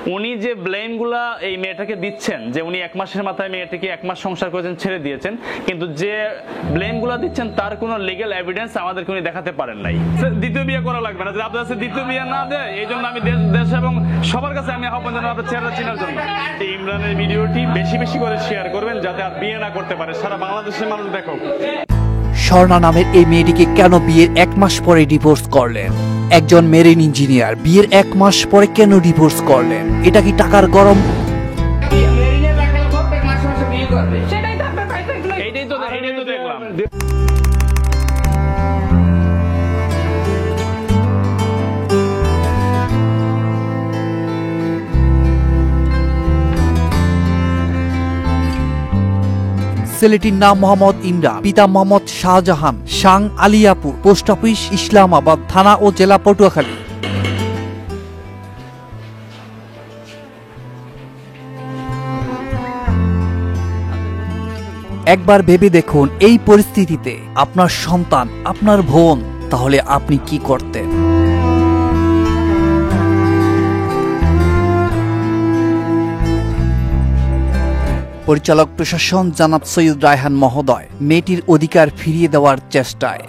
উনি যে ব্লেমগুলা এই মেয়েটাকে দিচ্ছেন যে উনি 1 মাসের মাথায় মেয়েটাকে 1 মাস সংসার করেছেন, ছেড়ে দিয়েছেন, কিন্তু যে ব্লেমগুলা দিচ্ছেন তার কোনো লিগ্যাল এভিডেন্স আমাদেরকে উনি দেখাতে পারেন নাই। দ্বিতীয় বিয়ে করা লাগবে না, যদি আপনার কাছে দ্বিতীয় বিয়ে না দেয়, এই জন্য আমি দেশ এবং সবার কাছে আমি আহ্বান জানাবো আপনার চেহারা চেনার জন্য ইমরানের ভিডিওটি বেশি বেশি করে শেয়ার করবেন, যাতে আর বিয়ে না করতে পারে, সারা বাংলাদেশের মানুষ দেখো। স্বর্ণা নামের এই মেয়েটিকে কেন বিয়ের 1 মাস পরে ডিভোর্স করলেন? একজন মেরিন ইঞ্জিনিয়ার বিয়ের 1 মাস পরে কেন ডিভোর্স করলেন? এটা কি টাকার গরম? এইটাই তো দেখলাম। ছেলেটির নাম মোহাম্মদ ইমরান, পিতা মোহাম্মদ শাহজাহান, সাং আলিয়াপুর, পোস্ট অফিস ইসলামাবাদ, থানা ও জেলা পটুয়াখালী। একবার ভেবে দেখুন, এই পরিস্থিতিতে আপনার সন্তান, আপনার বোন, তাহলে আপনি কি করতেন? পরিচালক প্রশাসন জনাব সৈয়দ রায়হান মহোদয় মেয়েটির অধিকার ফিরিয়ে দেওয়ার চেষ্টায়।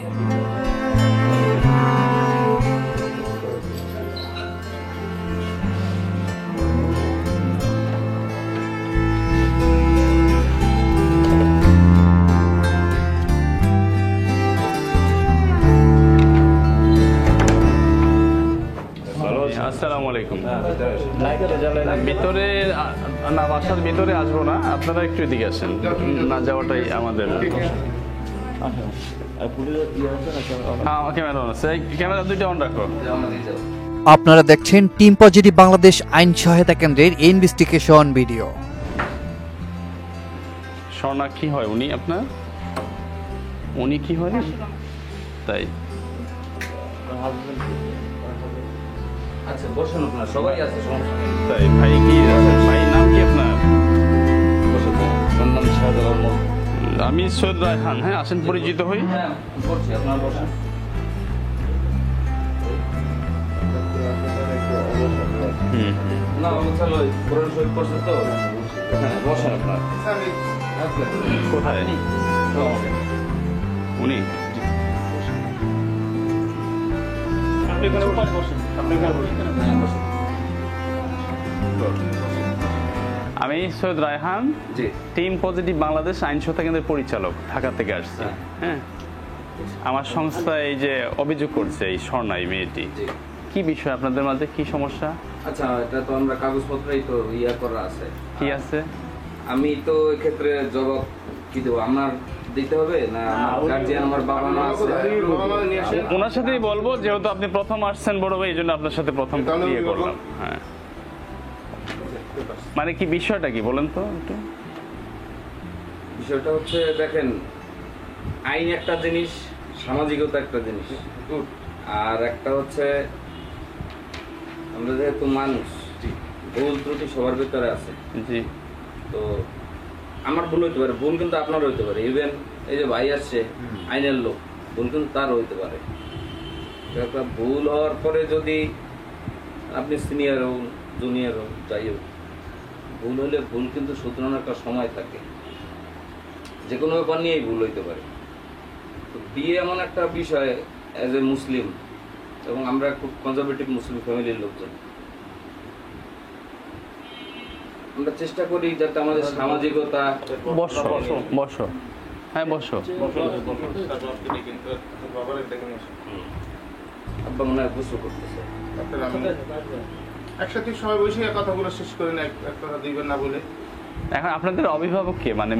আসসালামু আলাইকুম। ভিতরে না, বাসার ভিতরে আসবো না, আপনারা একটু এদিকে আসেন, না যাওয়াটাই আমাদের। ক্যামেরা দুইটা অন রাখো। আপনারা দেখছেন টিম পজিটিভ বাংলাদেশ আইন সহায়তা কেন্দ্রের ইনভেস্টিগেশন ভিডিও। স্বর্ণা কি হয় উনি আপনার? উনি কি হয়? তাই আচ্ছা বসুন, আপনার সবাই আছে, সমস্যা নেই। তাই ভাই কি আছেন? ভাই নাম কি আপনার? বসুন, আমার নাম শাহজাহান। আমি সৈয়দ রায়হান। হ্যাঁ, আসেন, পরিচিত হই। হ্যাঁ বলছি, আপনার বসুন। না চলো, পুরনো শহীদ করছে তো। হ্যাঁ বসেন আপনার। কোথায় উনি? আমি সৈয়দ রায়হান, টিম পজিটিভ বাংলাদেশ আইন সহায়তা কেন্দ্রের পরিচালক, ঢাকা থেকে আসছি। হ্যাঁ, আমার সংস্থা এই যে অভিযোগ করছে এই স্বর্ণা, এই মেয়েটি, কি বিষয় আপনাদের মাঝে, কি সমস্যা? আচ্ছা, এটা তো আমরা কাগজপত্রই তো ইয়া করা আছে। কি আছে? আমি তো এক্ষেত্রে জবাব কি দেবো, আমার দিতে হবে না? গার্জিয়ান আমার বাবা মা আছে, ওনার সাথেই বলবো, যেহেতু আপনি প্রথম আসছেন বড় ভাই, এই জন্য আপনার সাথে প্রথম ইয়ে করলাম। হ্যাঁ, মানে কি বিষয়টা কি বলেন তো একটু। বিষয়টা হচ্ছে, দেখেন, আইন একটা জিনিস, সামাজিকতা একটা জিনিস, আর একটা হচ্ছে আমরা যেহেতু মানুষ, ভুল ত্রুটি সবার ভিতরে আছে। জি, তো আমার ভুল হইতে পারে, ভুল কিন্তু আপনার হইতে পারে। ইভেন এই যে ভাই আসছে আইনের লোক, ভুল কিন্তু তার হইতে পারে। একটা ভুল হওয়ার পরে যদি আপনি সিনিয়র হন, জুনিয়র হন, যাই হোক, ভুল হলে ভুল কিন্তু শুধরানোর একটা সময় থাকে। যে কোনো ব্যাপার নিয়েই ভুল হইতে পারে। তো বিয়ে এমন একটা বিষয়, অ্যাজ এ মুসলিম, এবং আমরা খুব কনজারভেটিভ মুসলিম ফ্যামিলির লোকজন, আমরা চেষ্টা করি যাতে আমাদের সামাজিকতা। বসো বসো, হ্যাঁ বসো। আব্বা মনে হয় গোসল করতেছে। একসাথে সবাই বসে কথাগুলো শেষ করে না, এক কথা দুইবার না বলে। এখন আপনাদের অভিভাবক কে? মানে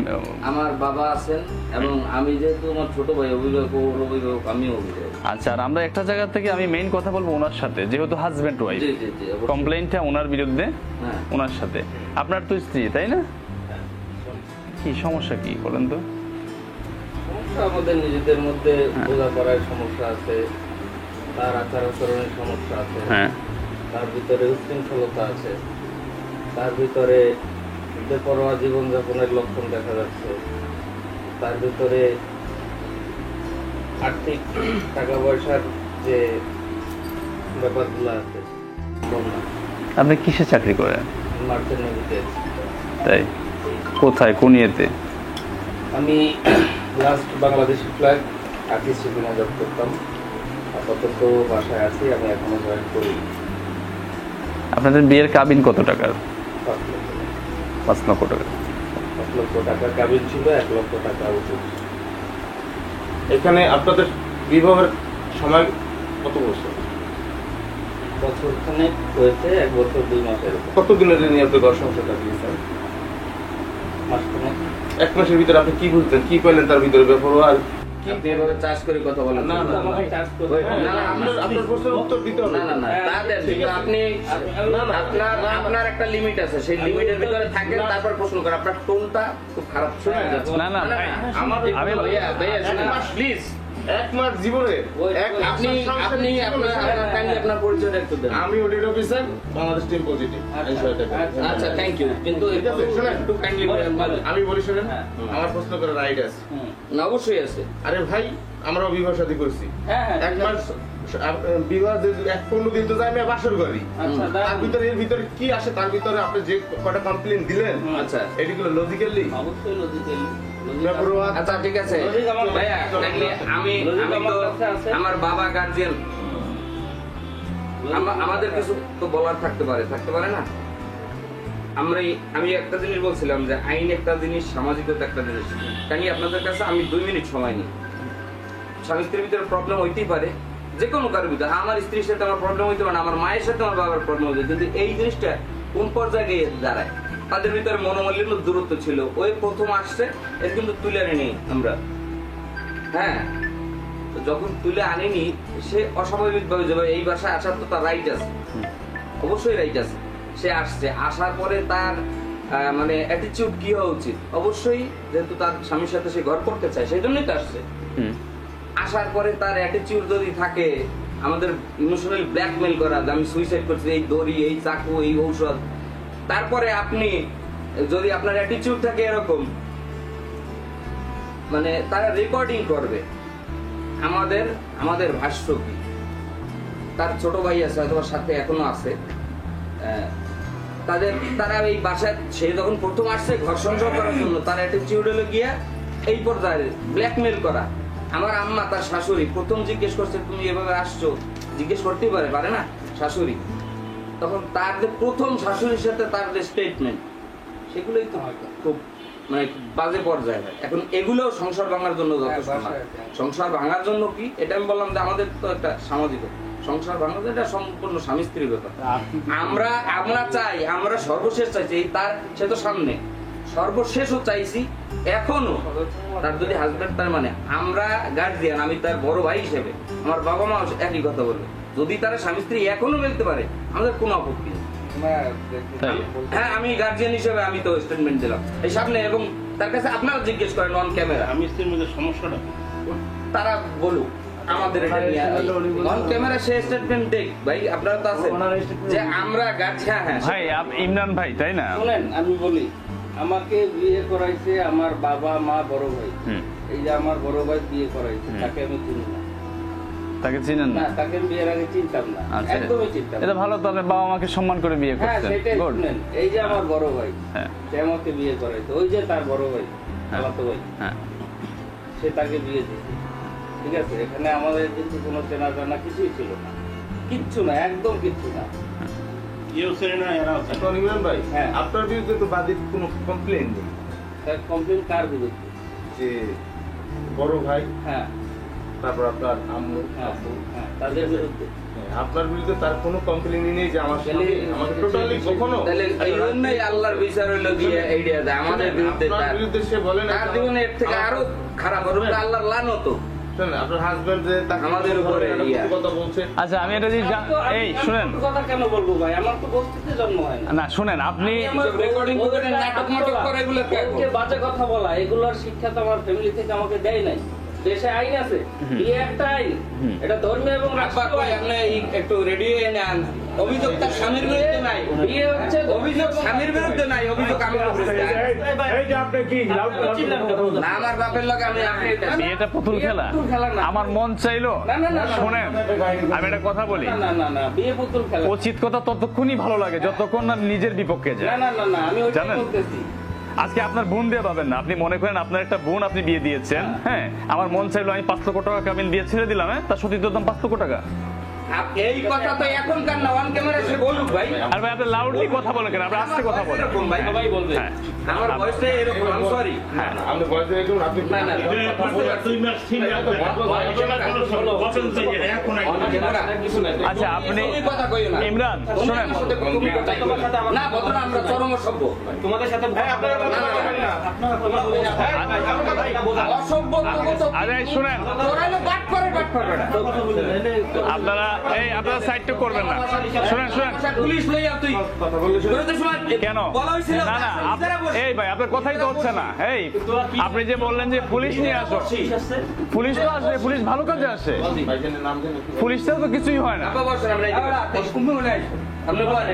আমার বাবা আছেন, এবং আমি যেহেতু আমার ছোট ভাই অভিভাবক, ওর অভিভাবক, আমিও অভিভাবক। আচ্ছা, আর আমরা একটা জায়গা থেকে আমি মেইন কথা বলবো ওনার সাথে, যেহেতু হাজবেন্ড ওয়াইফ, জি জি জি, অবশ্যই। কমপ্লেইনটা ওনার বিরুদ্ধে, হ্যাঁ, ওনার সাথে। আপনার তো স্ত্রী, তাই না? কি সমস্যা কি বলেন তো? সমস্যা আমাদের নিজেদের মধ্যে বোঝাপড়ার সমস্যা আছে, তার আচার আচরণের সমস্যা আছে, হ্যাঁ, তার ভিতরে উচ্ছৃঙ্খলতা আছে, তার ভিতরে বেপরোয়া জীবনযাপনের লক্ষণ দেখা যাচ্ছে, তার ভিতরে আর্থিক টাকা পয়সার যে ব্যাপারগুলো আছে, আপনি কিসে চাকরি করেন? মার্চেন্ট নেভিতে আছি। তাই কোথায়, কোন ইয়েতে? আমি লাস্ট বাংলাদেশি ফ্ল্যাগ আর্টিস্ট শিপিংয়ে জব করতাম, আপাতত বাসায় আছি। আমি এখনো জয়েন করি। আপনাদের বিয়ের কাবিন কত টাকার? 5 লক্ষ 5 লক্ষ টাকা। 5 লক্ষ টাকা কাবিন ছিল, 1 লক্ষ টাকা উঠেছে। এখানে আপনাদের বিবাহের সময় কত বছর? বছরখানেক হয়েছে, 1 বছর 2 মাস এরকম। কত দিনের নিয়ে আপনি ঘর সংসার কাটিয়েছেন? মাসখানেক। 1 মাসের ভিতরে আপনি কি বুঝতেন, কি পেলেন তার ভিতরে ব্যাপার? আর আপনি এভাবে চাষ করে কথা বলেন না, না, না। আপনার প্রশ্নের উত্তর দিতে হবে। না তা দেন, কিন্তু আপনি আপনার একটা লিমিট আছে, সেই লিমিটের ভিতরে থাকেন, তারপর প্রশ্ন করেন। আপনার টোনটা খুব খারাপ শোনা যাচ্ছে। না, না, ভাই, আমি ভাইয়া প্লিজ 1 মাস জীবনে আপনার পরিচয়টা একটু দেন। আমি audit officer, Bangladesh team positive. আচ্ছা, থ্যাংক ইউ। কিন্তু ঠিক আছে, শুনেন। একটু কাইন্ডলি আমি বলি শুনেন, আমার প্রশ্ন করার রাইট আছে। না, অবশ্যই আছে। আরে ভাই, আমরাও বিবাহ শাদী করছি। হ্যাঁ, 1 মাস বিবাহ 15 দিন তো যাই আমি বাসর করি। আচ্ছা, তার ভিতরে এর ভিতরে কি আসে, তার ভিতরে আপনি যে কটা কমপ্লেইন দিলেন, আচ্ছা, এটিগুলো লজিক্যালি অবশ্যই লজিক্যালি। ব্যবহার। আচ্ছা, ঠিক আছে ভাইয়া, তাহলে আমি তো আমার বাবা গার্জিয়ান, আমাদের কিছু তো বলার থাকতে পারে না। আমি একটা জিনিস বলছিলাম যে আইন একটা জিনিস, সামাজিকতা একটা জিনিস। কারণ আপনাদের কাছে আমি 2 মিনিট সময় নিই। স্বামী স্ত্রীর ভিতরে প্রবলেম হইতেই পারে, যে কোনো কারোর ভিতরে। আমার স্ত্রীর সাথে আমার প্রবলেম হইতে পারে, আমার মায়ের সাথে আমার বাবার প্রবলেম হইতে, কিন্তু এই জিনিসটা কোন পর্যায়ে গিয়ে দাঁড়ায়? তাদের ভিতরে মনোমালিন্য দূরত্ব ছিল, ওই প্রথম আসছে, এর কিন্তু তুলে আনিনি আমরা। হ্যাঁ, তো যখন তুলে আনিনি, সে অস্বাভাবিক ভাবে যাবে। এই বাসায় আসার তো তার রাইট আছে, অবশ্যই রাইট আছে। সে আসছে, আসার পরে তার মানে অ্যাটিটিউড কি হওয়া উচিত? অবশ্যই, যেহেতু তার স্বামীর সাথে সে ঘর করতে চায়, সেই জন্যই তো আসছে। আসার পরে তার অ্যাটিটিউড যদি থাকে আমাদের ইমোশনাল ব্ল্যাকমেল করা, যে আমি সুইসাইড করছি, এই দড়ি, এই চাকু, এই ঔষধ, তারপরে আপনি যদি আপনার অ্যাটিটিউড থাকে এরকম, মানে তারা রেকর্ডিং করবে আমাদের ভাষ্য কি। তার ছোট ভাই আছে, হয়তো সাথে এখনো আছে, তারা এই বাসায়, সে যখন প্রথম আসছে ঘর সংসার করার জন্য, তার অ্যাটিটিউড হলো গিয়া এই পর্যায়ে ব্ল্যাকমেল করা। আমার আম্মা, তার শাশুড়ি প্রথম জিজ্ঞেস করছে, তুমি এভাবে আসছো, জিজ্ঞেস করতেই পারে না শাশুড়ি। তখন তার যে প্রথম শাশুড়ির সাথে তার যে স্টেটমেন্ট, সেগুলোই তো খুব মানে বাজে পর্যায়ে। এখন এগুলো সংসার ভাঙার জন্য যথেষ্ট না। সংসার ভাঙার জন্য কি, এটা আমি বললাম যে আমাদের তো একটা সামাজিক সংসার ভাঙা, এটা সম্পূর্ণ স্বামী স্ত্রীর ব্যাপার। আমরা চাই, আমরা সর্বশেষ চাইছি, সে তো সামনে সর্বশেষও চাইছি, এখনো তার যদি হাজবেন্ড, তার মানে আমরা গার্জিয়ান, আমি তার বড় ভাই হিসেবে, আমার বাবা মা একই কথা বলবে, যদি তারা স্বামী স্ত্রী এখনো মিলতে পারে, আমাদের কোনো আপত্তি নেই। হ্যাঁ, আমি গার্জিয়ান হিসেবে আমি তো স্টেটমেন্ট দিলাম এই সামনে, এবং তার কাছে আপনারা জিজ্ঞেস করেন অন ক্যামেরা, আমি স্ত্রীর মধ্যে সমস্যাটা তারা বলুক আমাদের এটা নিয়ে অন ক্যামেরা সে স্টেটমেন্ট দেখ। ভাই আপনারা তো আছেন যে আমরা গার্জিয়ান। হ্যাঁ ভাই, ইমরান ভাই, তাই না? শুনেন, আমি বলি, আমাকে বিয়ে করাইছে আমার বাবা মা বড় ভাই। এই যে আমার বড় ভাই বিয়ে করাইছে, তাকে আমি চিনি না। তাকে চিনেন না, না? তাকে বিয়ের আগে চিনতাম না, আচ্ছা, একদমই চিনতাম না। এটা ভালো, তবে বাবা মাকে সম্মান করে বিয়ে হ্যাঁ, করতেন। সেটাই। গুড। শুনেন, এই যে আমার বড় ভাই, হ্যাঁ, সে আমাকে বিয়ে করাইছে। ওই যে তার বড় ভাই, খালাতো ভাই, হ্যাঁ, সে তাকে বিয়ে দিয়েছে। ঠিক আছে, এখানে আমাদের কিন্তু কোনো চেনা জানা কিছুই ছিল না, কিচ্ছু না, একদম কিচ্ছু না। এখন ইমরান ভাই, হ্যাঁ। আপনার বিরুদ্ধে তো বাদীর কোনো কমপ্লেইন নেই তার কমপ্লেন কার বিরুদ্ধে? যে বড় ভাই, হ্যাঁ, তারপর আপনার আম্মু, হ্যাঁ, আব্বু, হ্যাঁ, তাদের বিরুদ্ধে। হ্যাঁ, আপনার বিরুদ্ধে তার কোনো কমপ্লেইনই নেই যে আমার তাহলে আমাকে টোটালি কখনো। তাহলে এই জন্যই আল্লাহর বিচার হইলো গিয়ে এইটা দেয় আমাদের বিরুদ্ধে। আপনার বিরুদ্ধে সে বলে না তার জীবনে এর থেকে আরো খারাপ হবে, আল্লাহর লানত। শুনেন, আপনার হাজবেন্ড যে তাকে আমাদের উপরে ইয়া। কথা বলছে। আচ্ছা, আমি এটা জিনিস এই শুনেন, আমি কথা কেন বলবো ভাই? আমার তো বস্তিতে জন্ম হয় না। না শুনেন, আপনি রেকর্ডিং করে নাটক মাটক করে এগুলো কে ওকে বাজে কথা বলা, এগুলোর শিক্ষা তো আমার ফ্যামিলি থেকে আমাকে দেয় নাই। দেশে আইন আছে, বিয়ে একটা আইন, এটা ধর্মীয় এবং আব্বা রাষ্ট্রীয় কই আইন। আপনি একটু রেডিও এনে আন। অভিযোগ তার স্বামীর বিরুদ্ধে নাই, বিয়ে হচ্ছে অভিযোগ স্বামীর বিরুদ্ধে নাই, অভিযোগ আমার বিরুদ্ধে। না আমার বাপের লগে আমি আপনি বিয়েটা পুতুল খেলা? পুতুল খেলা না। আমার মন চাইলো। না, না, না, না। শোনেন, আমি একটা কথা বলি, না না না না, বিয়ে পুতুল খেলা। উচিত কথা ততক্ষণই ভালো লাগে যতক্ষণ না নিজের বিপক্ষে না যায়। না না না, আমি ওইটাই জানেন? বলতেছি। আজকে আপনার বোন দিয়ে পাবেন না, আপনি মনে করেন আপনার একটা বোন আপনি বিয়ে দিয়েছেন, হ্যাঁ, আমার মন চাইলো আমি 5 লক্ষ টাকা কাবিন দিয়ে ছেড়ে দিলাম, হ্যাঁ, তার সতীর্থর দাম 5 লক্ষ টাকা। এই কথা তো এখনকার না, অন ক্যামেরা সে বলুক ভাই। আর ভাই আপনি লাউডলি কথা বলেন কেন? আপনি আস্তে কথা বলেন। এরকম ভাই, সবাই বলবে। হ্যাঁ, আমার বয়সটা এরকম, আমি সরি। হ্যাঁ। আপনি বয়সে একটু আপনি না না আচ্ছা, আপনি তুমি কথা কইও না। ইমরান শোনেন, না ভদ্র আমরা চরম অসভ্য। তোমাদের সাথে অসভ্য আরে শুনেন, আপনারা সাইড করবেন না। শুনেন শুনেন, পুলিশ লইয়া তুই কথা বললে কেন? বলা হয়েছিল না না, এই ভাই আপনার কথাই তো হচ্ছে না। এই আপনি যে বললেন যে পুলিশ নিয়ে আসো, পুলিশ তো আসে, পুলিশ ভালো কাজে আসে, ভাইজানের নাম জানেন? পুলিশ ছাড়া তো কিছুই হয় না। আপা বসেন, আমরা কুম্ভ নাই আপনি বলেন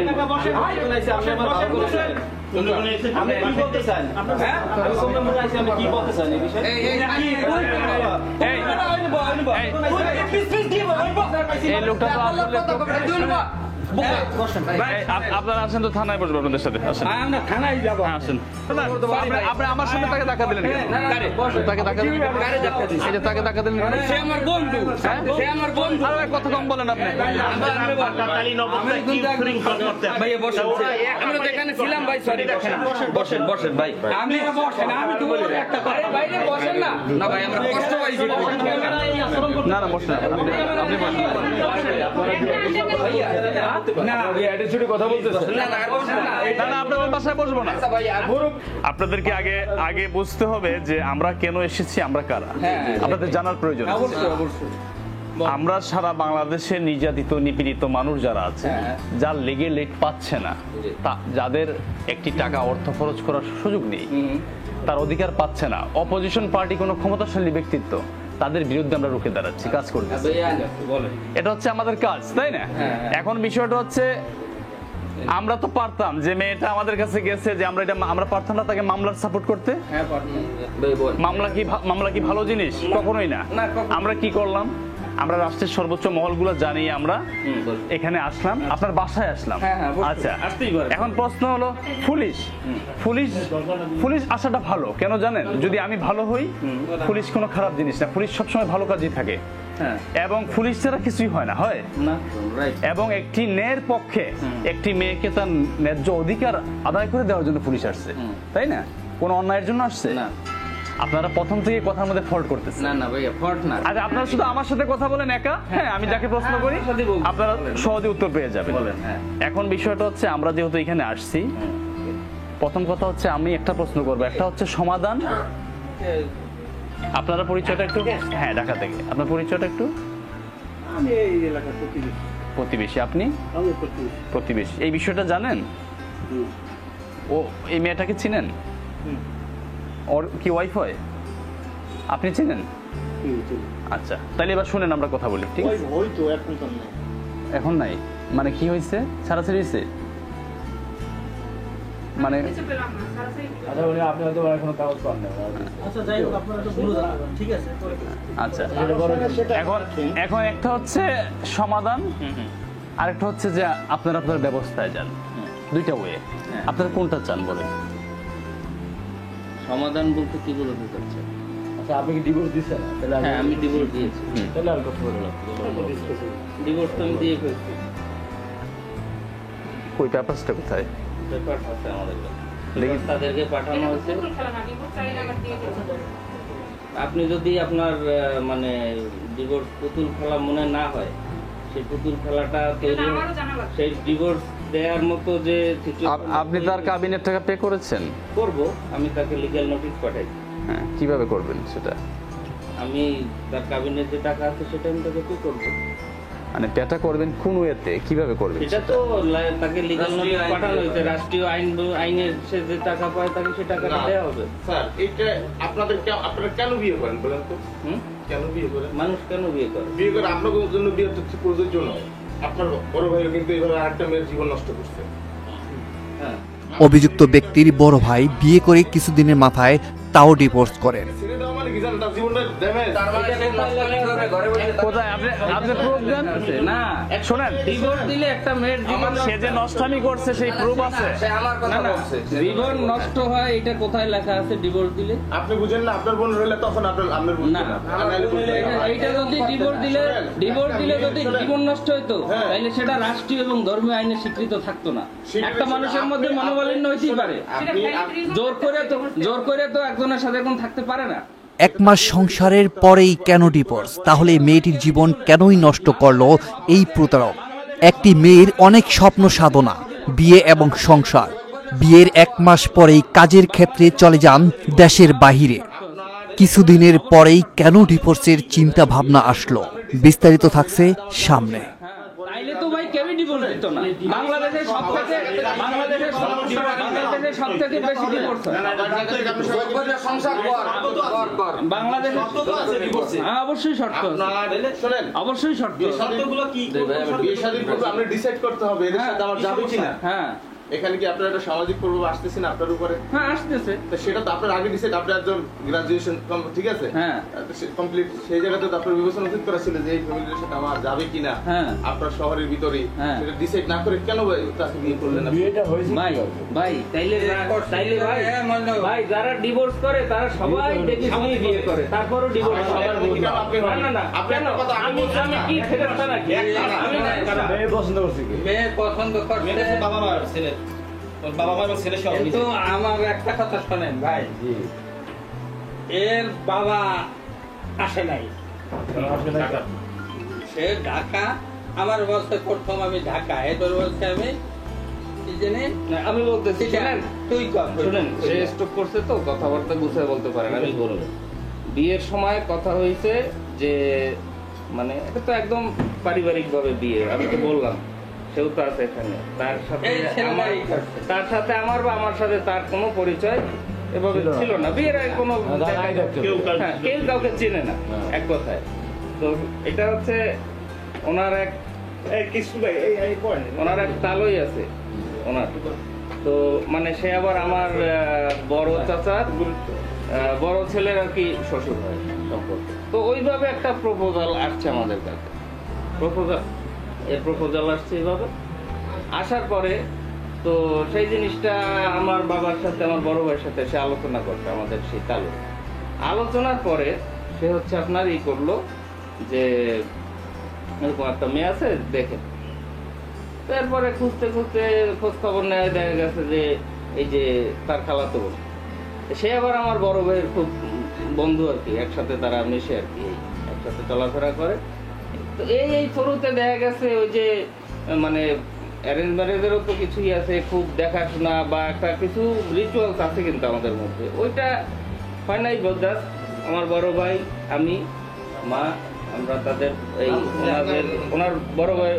এই এই এই লোকটা তো আসলে আপনারা আসেন তো থানায় বসবো, আপনাদের সাথে আসেন। আমরা থানায় যাব। হ্যাঁ, আসেন। আপনি আমার সামনে তাকে ধাক্কা দিলেন কেন? তাকে ধাক্কা দিলেন কেন? এই যে তাকে ধাক্কা দিলেন কেন? সে আমার বন্ধু, সে আমার বন্ধু। আরে ভাই, কথা কম বলেন আপনি। ভাইয়া বসেন, আমরা তো এখানে ছিলাম ভাই, সরি বসেন বসেন ভাই, আমি বসেন, আমি তো বলি একটা কথা, বাইরে বসেন না। না ভাই আমরা কষ্ট পাইছি। না না, বসেন আপনি, আপনি বসেন। না ভাই অ্যাটিটিউডে কথা বলতেছেন। না না বসেন না। না না, আপনাদের বাসায় বসবো না। আচ্ছা ভাই আর আপনাদেরকে আগে বুঝতে হবে যে আমরা কেন এসেছি, আমরা কারা, আপনাদের জানার প্রয়োজন আছে। অবশ্যই অবশ্যই। আমরা সারা বাংলাদেশে নির্যাতিত নিপীড়িত মানুষ যারা আছে, যার লেগে লেট পাচ্ছে না, যাদের একটি টাকা অর্থ খরচ করার সুযোগ নেই, তার অধিকার পাচ্ছে না, অপোজিশন পার্টি কোনো ক্ষমতাশালী ব্যক্তিত্ব, তাদের বিরুদ্ধে আমরা রুখে দাঁড়াচ্ছি, কাজ করতেছি। এটা হচ্ছে আমাদের কাজ, তাই না? এখন বিষয়টা হচ্ছে আমরা তো পারতাম যে মেয়েটা আমাদের কাছে গেছে, যে আমরা পারতাম না তাকে মামলার সাপোর্ট করতে। মামলা কি ভালো জিনিস? কখনোই না। আমরা কি করলাম? আমরা রাষ্ট্রের সর্বোচ্চ মহলগুলো জানিয়ে আমরা এখানে আসলাম, আপনার বাসায় আসলাম। আচ্ছা, এখন প্রশ্ন হলো পুলিশ আসাটা ভালো কেন জানেন? যদি আমি ভালো হই, পুলিশ কোনো খারাপ জিনিস না, পুলিশ সবসময় ভালো কাজই থাকে, এবং পুলিশ ছাড়া কিছুই হয় না, হয় না। এবং একটি ন্যায়ের পক্ষে একটি মেয়েকে তার ন্যায্য অধিকার আদায় করে দেওয়ার জন্য পুলিশ আসছে, তাই না? কোনো অন্যায়ের জন্য আসছে না। আপনারা প্রথম থেকে কথার মধ্যে ফল্ট করতেছেন। না না ভাইয়া ফল্ট না। আচ্ছা, আপনারা শুধু আমার সাথে কথা বলেন একা, হ্যাঁ, আমি যাকে প্রশ্ন করি আপনারা সহজে উত্তর পেয়ে যাবেন। এখন বিষয়টা হচ্ছে আমরা যেহেতু এখানে আসছি, প্রথম কথা হচ্ছে আমি একটা প্রশ্ন করবো, একটা হচ্ছে সমাধান। আপনারা পরিচয়টা একটু, হ্যাঁ, ঢাকা থেকে, আপনার পরিচয়টা একটু। আমি এই এলাকার প্রতিবেশী। আপনি প্রতিবেশী, এই বিষয়টা জানেন? ও এই মেয়েটাকে চিনেন? ওর কি ওয়াইফ হয়? আপনি চিনেন? আচ্ছা, তাহলে এবার শুনেন, আমরা কথা বলি, ঠিক আছে? হয়তো এখন নাই মানে কি হয়েছে? ছাড়াছাড়ি হয়েছে মানে? আপনি হয়তো এখনো কাগজ পান না। আচ্ছা যাই হোক, আপনারা তো ভুল জানেন, ঠিক আছে। আচ্ছা, এখন একটা হচ্ছে সমাধান, আর একটা হচ্ছে যে আপনারা আপনার ব্যবস্থায় যান, দুইটা ওয়ে। আপনারা কোনটা চান বলেন? সমাধান বলতে কি বলতে চাচ্ছেন? আচ্ছা, আপনি কি ডিভোর্স দিচ্ছেন? হ্যাঁ, আমি ডিভোর্স দিয়েছি। তাহলে আর কথা বলে ডিভোর্স তো আমি দিয়ে ফেলছি। ওই পেপারসটা কোথায়? পেপার আছে আমাদের কাছে, তাদেরকে পাঠানো হয়েছে। আপনি যদি আপনার মানে ডিভোর্স পুতুল খেলা মনে না হয়, সেই পুতুল খেলাটা তৈরি, সেই ডিভোর্স দেওয়ার মতো যে আপনি তার কাবিনের টাকা পে করেছেন? করব, আমি তাকে লিগ্যাল নোটিশ পাঠাই। হ্যাঁ, কিভাবে করবেন সেটা? আমি তার কাবিনের যে টাকা আছে সেটা আমি তাকে পে করবো। মানে পেটা করবেন কোন ওয়েতে, কিভাবে করবেন? এটা তো তাকে লিগ্যাল নোটিশ পাঠানো হয়েছে, রাষ্ট্রীয় আইনের সে যে টাকা পায় তাকে সে টাকাটা দেওয়া হবে। স্যার এটা আপনারা কেন বিয়ে করেন বলেন তো? হুম? কেন বিয়ে করেন? মানুষ কেন বিয়ে করে? বিয়ে করে আপনার জন্য বিয়ে তো প্রযোজ্য নয়। আপনার বড় ভাইও কিন্তু এইভাবে আরেকটা মেয়ের জীবন নষ্ট করছে। হ্যাঁ, অভিযুক্ত ব্যক্তির বড় ভাই বিয়ে করে কিছুদিনের মাথায় তাও ডিভোর্স করেন। ছেড়ে দেওয়া মানে কি জানেন, তার জীবনটা ড্যামেজ। কোথায় আপনি প্রুফ দেন না শোনেন, ডিভোর্স দিলে একটা মেয়ের জীবন সে যে নষ্টামি করছে সেই প্রুফ আছে। না না জীবন নষ্ট হয়, এটা কোথায় লেখা আছে ডিভোর্স দিলে? আপনি বুঝেন না, আপনার বোন হলে তখন আপনার বুঝবেন না। না। নাহলে বুঝবেন না। এইটা যদি ডিভোর্স দিলে যদি জীবন নষ্ট হতো, হ্যাঁ। তাহলে সেটা রাষ্ট্রীয় এবং ধর্মীয় আইনে স্বীকৃত থাকতো না। একটা মানুষের মধ্যে মনোমালিন্য হইতেই পারে, জোর করে তো একজনের সাথে এখন থাকতে পারে না। 1 মাস সংসারের পরেই কেন ডিভোর্স? তাহলে মেয়েটির জীবন কেনই নষ্ট করলো এই প্রতারক? একটি মেয়ের অনেক স্বপ্ন সাধনা, বিয়ে এবং সংসার। বিয়ের 1 মাস পরেই কাজের ক্ষেত্রে চলে যান দেশের বাহিরে। কিছুদিনের পরেই কেন ডিভোর্সের চিন্তা ভাবনা আসলো? বিস্তারিত থাকছে সামনে। তাইলে তো ভাই কেউই ডিভোর্স দিত না। বাংলাদেশের সব থেকে বেশি ডিভোর্স হয় বাংলাদেশে। হ্যাঁ, অবশ্যই শর্ত শোনেন, অবশ্যই শর্ত। বিয়ে শাদীর পূর্বে আপনি ডিসাইড করতে হবে এর সাথে আমার যাবে কিনা। হ্যাঁ এখানে কি আপনার একটা সামাজিক প্রভাব আসতেছে না আপনার উপরে? হ্যাঁ আসতেছে। তো সেটা তো আপনার আগে ডিসাইড, আপনি একজন গ্রাজুয়েশন ঠিক আছে, হ্যাঁ কমপ্লিট, সেই জায়গাতে তো আপনার বিবেচনা উচিত করা ছিল যে এই ফ্যামিলির সাথে আমার যাবে কিনা। হ্যাঁ আপনার শহরের ভিতরে হ্যাঁ। সেটা ডিসাইড না করে কেন তাকে বিয়ে করলেন আপনি? ভাই যারা ডিভোর্স করে তারা সবাই দেখি শুনি বিয়ে করে, তারপরও ডিভোর্স সবার বউ না। না না কেন? আমি কি ফেরত নাকি? আমি মেয়ে পছন্দ করছি কি? মেয়ে পছন্দ করছে বাবা মা ছেলে, ওর বাবা মা এবং ছেলে সব। কিন্তু আমার একটা কথা শোনেন ভাই, এর বাবা আসে নাই, সে ঢাকা। আমার বলতে প্রথম আমি ঢাকা, এবার বলছে আমি বলতেছি শোনেন, তুই শুনেন, সে স্টক করছে তো কথাবার্তা গুছিয়ে বলতে পারেন। আমি বলবো বিয়ের সময় কথা হয়েছে যে মানে এটা তো একদম পারিবারিক ভাবে বিয়ে, আমি তো বললাম, সেও তো আছে এখানে, তার সাথে আমার বা আমার সাথে তার কোনো পরিচয় এভাবে ছিল না। বিয়ের আগে কোনো কেউ কাউকে চেনে না এক কথায়। তো এটা হচ্ছে ওনার এক তালই আছে ওনার। তো মানে সে আবার আমার বড় চাচার বড় ছেলের আর কি শ্বশুর হয় সম্পর্ক। তো ওইভাবে একটা প্রপোজাল আসছে আমাদের কাছে, প্রপোজাল আসছে এইভাবে। আসার পরে তো সেই জিনিসটা আমার বাবার সাথে, আমার বড় ভাইয়ের সাথে সে আলোচনা করছে আমাদের সেই তালু। আলোচনার পরে সে হচ্ছে আপনার করলো যে এরকম একটা মেয়ে আছে দেখে। তারপরে খুঁজতে খোঁজ খবর নেয়, দেখা গেছে যে এই যে তার খালাতো বোন, সে আবার আমার বড় ভাইয়ের খুব বন্ধু আর কি, একসাথে তারা মিশে আর কি একসাথে চলাফেরা করে। তো এই থ্রুতে দেখা গেছে ওই যে মানে অ্যারেঞ্জ ম্যারেজেরও তো কিছুই আছে, খুব দেখাশোনা বা একটা কিছু রিচুয়ালস আছে কিন্তু আমাদের মধ্যে। ওইটা হয় নাই বদাস, আমার বড় ভাই, আমি, মা, আমরা তাদের এই ওনার বড় ভাই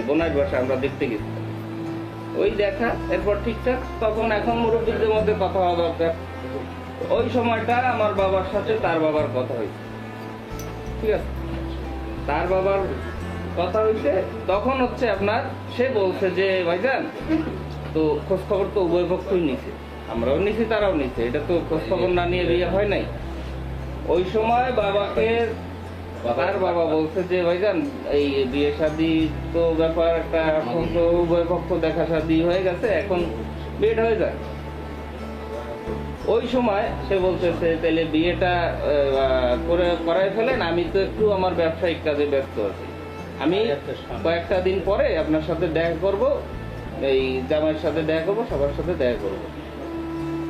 বোনার বাসা আমরা দেখতে গেছি। ওই দেখা, এরপর ঠিকঠাক, তখন এখন মুরব্বীদের মধ্যে কথা হওয়া দরকার। ওই সময়টা আমার বাবার সাথে তার বাবার কথা হয়েছে, ঠিক আছে, তার বাবার কথা হয়েছে। তখন হচ্ছে আপনার সে বলছে যে ভাইজান, তো খোঁজ খবর তো উভয় পক্ষই নিছে, আমরাও নিছি তারাও নিছে, এটা তো খোঁজ খবর না নিয়ে বিয়ে হয় নাই। ওই সময় বাবাকে তার বাবা বলছে যে ভাইজান এই বিয়ে শাদী তো ব্যাপার একটা, এখন তো উভয় পক্ষ দেখা শাদী হয়ে গেছে, এখন বিয়েটা হয়ে যায়। ওই সময় সে বলতেছে তাহলে বিয়েটা করাই ফেলেন, আমি তো একটু আমার ব্যবসায়িক কাজে ব্যস্ত আছি, আমি কয়েকটা দিন পরে আপনার সাথে দেখা করব, এই জামাইয়ের সাথে দেখা করবো, সবার সাথে দেখা করব।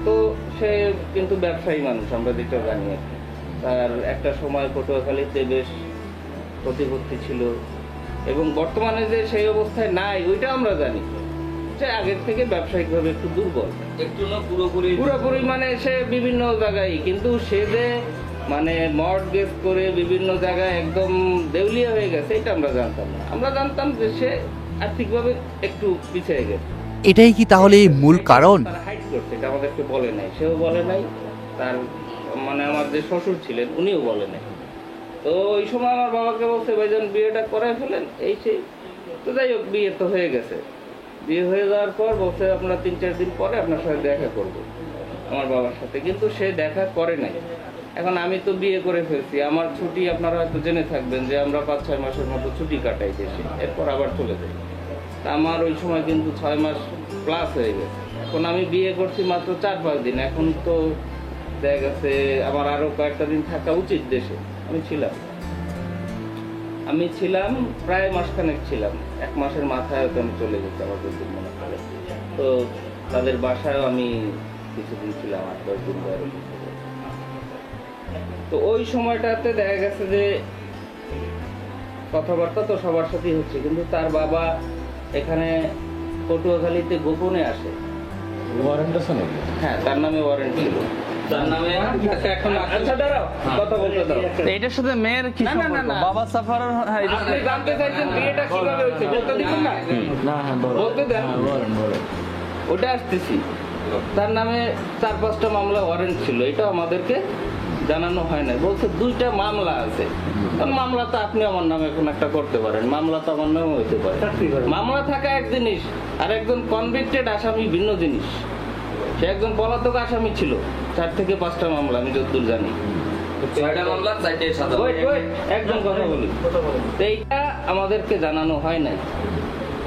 তো সে কিন্তু ব্যবসায়ী মানুষ, আমরা যেটা জানি আর কি। তার একটা সময় পটুয়াখালীতে বেশ প্রতিপত্তি ছিল, এবং বর্তমানে যে সেই অবস্থায় নাই ওইটা আমরা জানি। সে আগের থেকে ব্যবসায়িকভাবে একটু দুর্বল, একটু না পুরোপুরি মানে সে বিভিন্ন জায়গায়, কিন্তু সে যে মানে মর্টগেজ করে বিভিন্ন জায়গায় একদম দেউলিয়া হয়ে গেছে, এটা আমরা জানতাম না। আমরা জানতাম যে সে আর্থিকভাবে একটু পিছিয়ে গেছে। এটাই কি তাহলে মূল কারণ? তারা হাইড করছে, এটা আমাদেরকে বলে নাই, সেও বলে নাই, তার মানে আমার যে শ্বশুর ছিলেন উনিও বলে নাই। তো ওই সময় আমার বাবাকে বলছে ভাইজান বিয়েটা করায় ফেলেন, এই সেই। তো যাই হোক, বিয়ে তো হয়ে গেছে। বিয়ে হয়ে যাওয়ার পর বলছে আপনারা 3-4 দিন পরে আপনার সাথে দেখা করবো আমার বাবার সাথে, কিন্তু সে দেখা করে নাই। এখন আমি তো বিয়ে করে ফেলছি, আমার ছুটি আপনারা হয়তো জেনে থাকবেন যে আমরা 5-6 মাসের মতো ছুটি কাটাই দেশে, এরপর আবার চলে যাই। তা আমার ওই সময় কিন্তু 6 মাস প্লাস হয়ে গেছে। এখন আমি বিয়ে করছি মাত্র 4-5 দিন, এখন তো দেখা গেছে আমার আরো কয়েকটা দিন থাকা উচিত দেশে। আমি ছিলাম প্রায় মাসখানেক ছিলাম, 1 মাসের মাথায় হয়তো আমি চলে গেছি আমার যতদিন মনে পড়ে। তো তাদের বাসায়ও আমি কিছুদিন ছিলাম, 8-10 দিন ধরে। তো ওই সময়টাতে দেখা গেছে যে কথাবার্তা তো সবার সাথেই হচ্ছে, কিন্তু তার বাবা এখানে পটুয়াখালীতে গোপনে আসে। ওয়ারেন্ট আছে নাকি? হ্যাঁ, তার নামে ওয়ারেন্ট ছিল, তার নামে এখন। আচ্ছা দাঁড়াও, কথা বলতে দাও। এটার সাথে মেয়ের কি না, না, না, সম্পর্ক? না। বাবা সাফার, হ্যাঁ, এটার আপনি সাথে- জানতে চাইছেন বিয়েটা কিভাবে হয়েছে, বলতে দিবেন না? না, হ্যাঁ বলেন। বলতে দেন। হ্যাঁ, বলেন বলেন। ওটা আসতেছি। তার নামে 4-5টা মামলা ওয়ারেন্ট ছিল, এটা আমাদেরকে জানানো হয় না। বলছে 2টা মামলা আছে। কারণ মামলা তো আপনি আমার নামে এখন একটা করতে পারেন, মামলা তো আমার নামে হইতে পারে। মামলা থাকা এক জিনিস, আর একজন কনভিক্টেড আসামি ভিন্ন জিনিস। সে একজন পলাতক আসামি ছিল, 4 থেকে 5টা মামলা আমি যতদূর জানি। 6টা মামলা 4টাই সাজা। Wait, একজন কথা বলি। তো এইটা আমাদেরকে জানানো হয় নাই।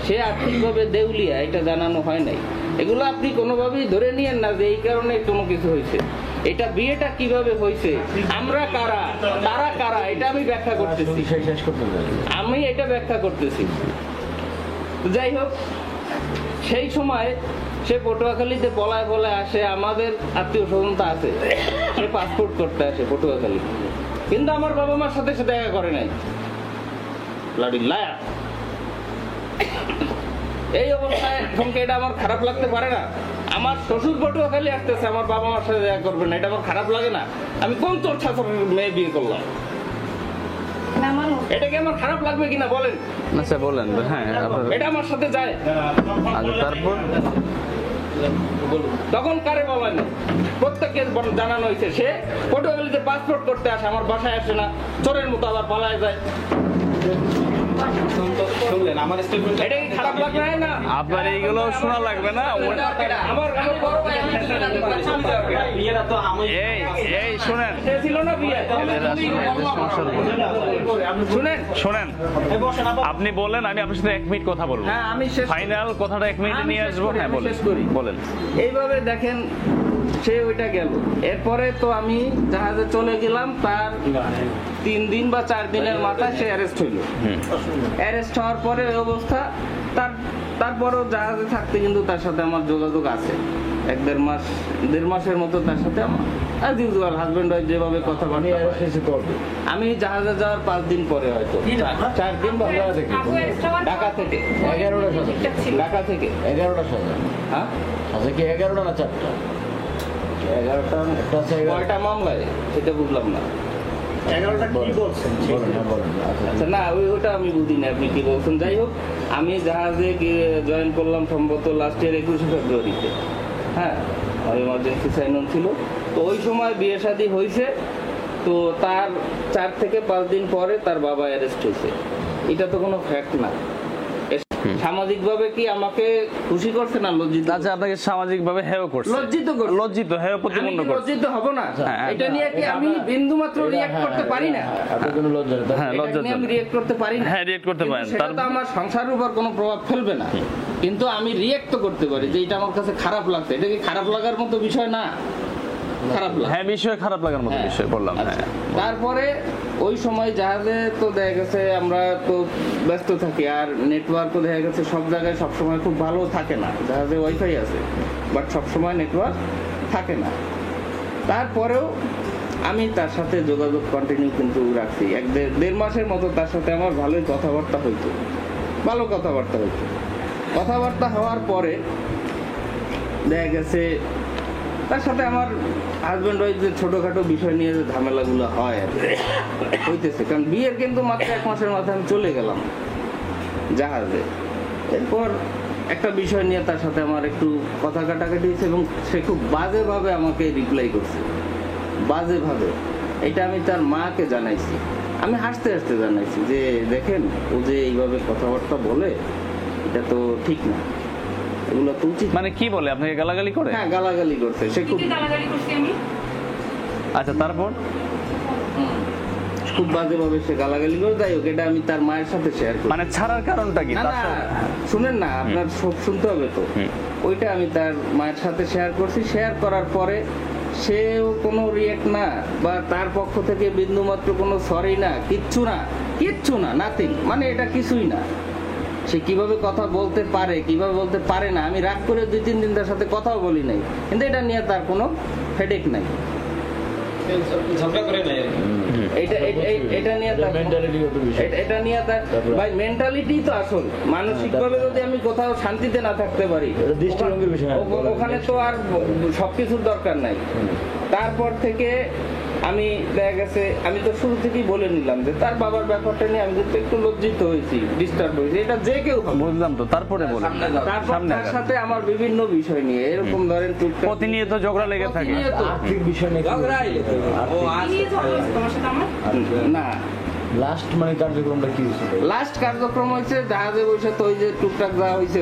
সে আর্থিকভাবে দেউলিয়া, এটা জানানো হয় নাই। এগুলো আপনি কোনোভাবেই ধরে নিয়েন না যে এই কারণে কোনো কিছু হয়েছে। এটা বিয়েটা কিভাবে হয়েছে, আমরা কারা, তারা কারা, এটা আমি ব্যাখ্যা করতেছি। শেষ করতে দেন। আমি এটা ব্যাখ্যা করতেছি। তো যাই হোক, সেই সময় সে পটুয়াখালীতে পলায় পলায় আসে, আমাদের আত্মীয় স্বজন তো আছে, সে পাসপোর্ট করতে আসে পটুয়াখালী, কিন্তু আমার বাবা মার সাথে সে দেখা করে নাই। Bloody liar. এই অবস্থায় এখনকে এটা আমার খারাপ লাগতে পারে না? আমার শ্বশুর পটুয়াখালী আসতেছে, আমার বাবা মার সাথে দেখা করবে না, এটা আমার খারাপ লাগে না? আমি কোন তোর ছাত্র মেয়ে বিয়ে করলাম, এটা কি আমার খারাপ লাগবে কিনা বলেন? আচ্ছা বলেন, হ্যাঁ আপনার- এটা আমার সাথে যায়। আচ্ছা, তারপর তখন কারে বলেন, প্রত্যেককে জানানো হয়েছে সে পটুয়াখালীতে পাসপোর্ট করতে আসে, আমার বাসায় আসে না, চোরের মতো আবার পালায় যায়। এটা কি খারাপ লাগবে না? আপনার এইগুলো শোনা লাগবে না। আমার বড় ভাই এই শুনেন, সে ছিল না বিয়ে। এদের আসলে এদের সমস্যার উপর। শুনেন, শোনেন, আপনি বলেন, আমি আপনার সাথে 1 মিনিট কথা বলবো। হ্যাঁ আমি শেষ ফাইনাল কথাটা 1 মিনিটে নিয়ে আসবো। হ্যাঁ আমি বলেন, শেষ করি। বলেন। এইভাবে দেখেন সে ওইটা গেল। এরপরে তো আমি জাহাজে চলে গেলাম, তার 3 দিন বা 4 দিনের মাথায় সে অ্যারেস্ট হইল। অ্যারেস্ট হওয়ার পরে ওই অবস্থা, তারপরেও জাহাজে থাকতে কিন্তু তার সাথে আমার যোগাযোগ আছে। 1-1.5 মাসের মতো তার সাথে আমার অ্যাজ ইউজুয়াল হাজবেন্ড ওয়াইফ যেভাবে কথাবার্তা হয়। আমি জাহাজে যাওয়ার 5 দিন পরে হয়তো 4 দিন বা ঢাকা থেকে 11টা সাজা। ঢাকা থেকে 11টা সাজা। হ্যাঁ আচ্ছা কি 11টা না 4টা? 11টা একটা আছে 11টা। কয়টা মামলায় সেটা বুঝলাম না। বলেন, হ্যাঁ বলেন। আচ্ছা আচ্ছা না, ওইটা আমি বুঝি না আপনি কি বলছেন। যাই হোক, আমি জাহাজে গিয়ে জয়েন করলাম সম্ভবত লাস্ট ইয়ার 21শে ফেব্রুয়ারিতে। হ্যাঁ, আর ইমার্জেন্সি সাইন অন ছিল। তো ওই সময় বিয়ে শাদী হয়েছে। তো তার 4 থেকে 5 দিন পরে তার বাবা অ্যারেস্ট হয়েছে। এটা তো কোনো ফ্যাক্ট না। সামাজিকভাবে কি আমাকে খুশি করছে না লজ্জিত? আচ্ছা, আপনাকে সামাজিক ভাবে হেয় করছে, লজ্জিত করছে। লজ্জিত, হেয় আমি প্রতিপন্ন কি করছে। লজ্জিত হব না? হ্যাঁ, এটা নিয়ে কি আমি বিন্দু মাত্র রিঅ্যাক্ট করতে পারি না? আপনার কোনো লজ্জা নেই। হ্যাঁ, এটা লজ্জাজনক। নিয়ে আমি রিঅ্যাক্ট করতে পারি না। হ্যাঁ, react করতে কিন্তু পারেন। সেটা তো আমার সংসারের উপর কোনো প্রভাব ফেলবে না, কিন্তু আমি রিঅ্যাক্ট তো করতে পারি যে এটা আমার কাছে খারাপ লাগছে। এটা কি খারাপ লাগার মতো বিষয় না? খারাপ লাগে। হ্যাঁ, বিষয় খারাপ লাগার মতো হ্যাঁ। বিষয় বললাম। আচ্ছা। হ্যাঁ, তারপরে ওই সময় জাহাজে তো দেখা গেছে আমরা তো ব্যস্ত থাকি, আর নেটওয়ার্কও দেখা গেছে সব জায়গায় সবসময় খুব ভালো থাকে না। জাহাজে ওয়াইফাই আছে, বাট সবসময় নেটওয়ার্ক থাকে না। তারপরেও আমি তার সাথে যোগাযোগ কন্টিনিউ কিন্তু রাখছি। 1-1.5 মাসের মতো তার সাথে আমার ভালোই কথাবার্তা হইতো, ভালো কথাবার্তা হইতো। কথাবার্তা হওয়ার পরে দেখা গেছে তার সাথে আমার হাজবেন্ড ওয়াইফ যে ছোটখাটো বিষয় নিয়ে যে ঝামেলাগুলো হয় আর কি, হইতেছে। কারণ বিয়ের কিন্তু মাত্র 1 মাসের মাথায় আমি চলে গেলাম জাহাজে। এরপর একটা বিষয় নিয়ে তার সাথে আমার একটু কথা কাটাকাটি হয়েছে এবং সে খুব বাজেভাবে আমাকে রিপ্লাই করছে, বাজেভাবে। এটা আমি তার মাকে জানাইছি, আমি হাসতে হাসতে জানাইছি যে দেখেন ও যে এইভাবে কথাবার্তা বলে এটা তো ঠিক না, এগুলো তো উচিত। মানে কি বলে আপনাকে গালাগালি করে? হ্যাঁ, গালাগালি করছে সে খুব। গালাগালি করছি আমি। আচ্ছা, তারপর? খুব বাজেভাবে সে গালাগালি করে। যাই হোক, এটা আমি তার মায়ের সাথে শেয়ার করি। মানে ছাড়ার কারণটা কি? না তার না, সাথে- শুনেন না, আপনার সব শুনতে হবে তো। ওইটা আমি তার মায়ের সাথে শেয়ার করছি। শেয়ার করার পরে সেও কোনো রিয়েক্ট না, বা তার পক্ষ থেকে বিন্দুমাত্র কোনো সরি না, কিচ্ছু না, নাথিং। মানে এটা কিছুই না। সে কিভাবে কথা বলতে পারে, কিভাবে বলতে পারে না, আমি রাগ করে 2-3 দিন তার সাথে কথাও বলি নাই, কিন্তু এটা নিয়ে তার কোনো হেডেক নাই। ঝগড়া করে নাই এটা নিয়ে তার এটা নিয়ে তার ভাই মেন্টালিটি তো আসল। মানসিকভাবে যদি আমি কোথাও শান্তিতে না থাকতে পারি, দৃষ্টিভঙ্গির বিষয়। ওখানে তো আর সবকিছুর দরকার নাই। তারপর থেকে আমি দেখা গেছে, আমি তো শুরু থেকেই বলে নিলাম যে তার বাবার ব্যাপারটা নিয়ে আমি কিন্তু একটু লজ্জিত হয়েছি, ডিস্টার্ব হয়েছি। এটা যে কেউ হবে। বুঝলাম তো, তারপরে বলে তারপর সামনে তার আগান। সাথে আমার বিভিন্ন বিষয় নিয়ে এরকম ধরেন টুকটাক প্রতিনিয়ত ঝগড়া লেগে থাকে। প্রতিনিয়ত। আর্থিক বিষয় নিয়ে কি নিয়ে ঝগড়া হয়েছে তোমার সাথে আমার? না, লাস্ট মানে কার্যক্রমটা কি হয়েছিল? লাস্ট কার্যক্রম হয়েছে জাহাজে বসে, তো ওই যে টুকটাক যা হয়েছে।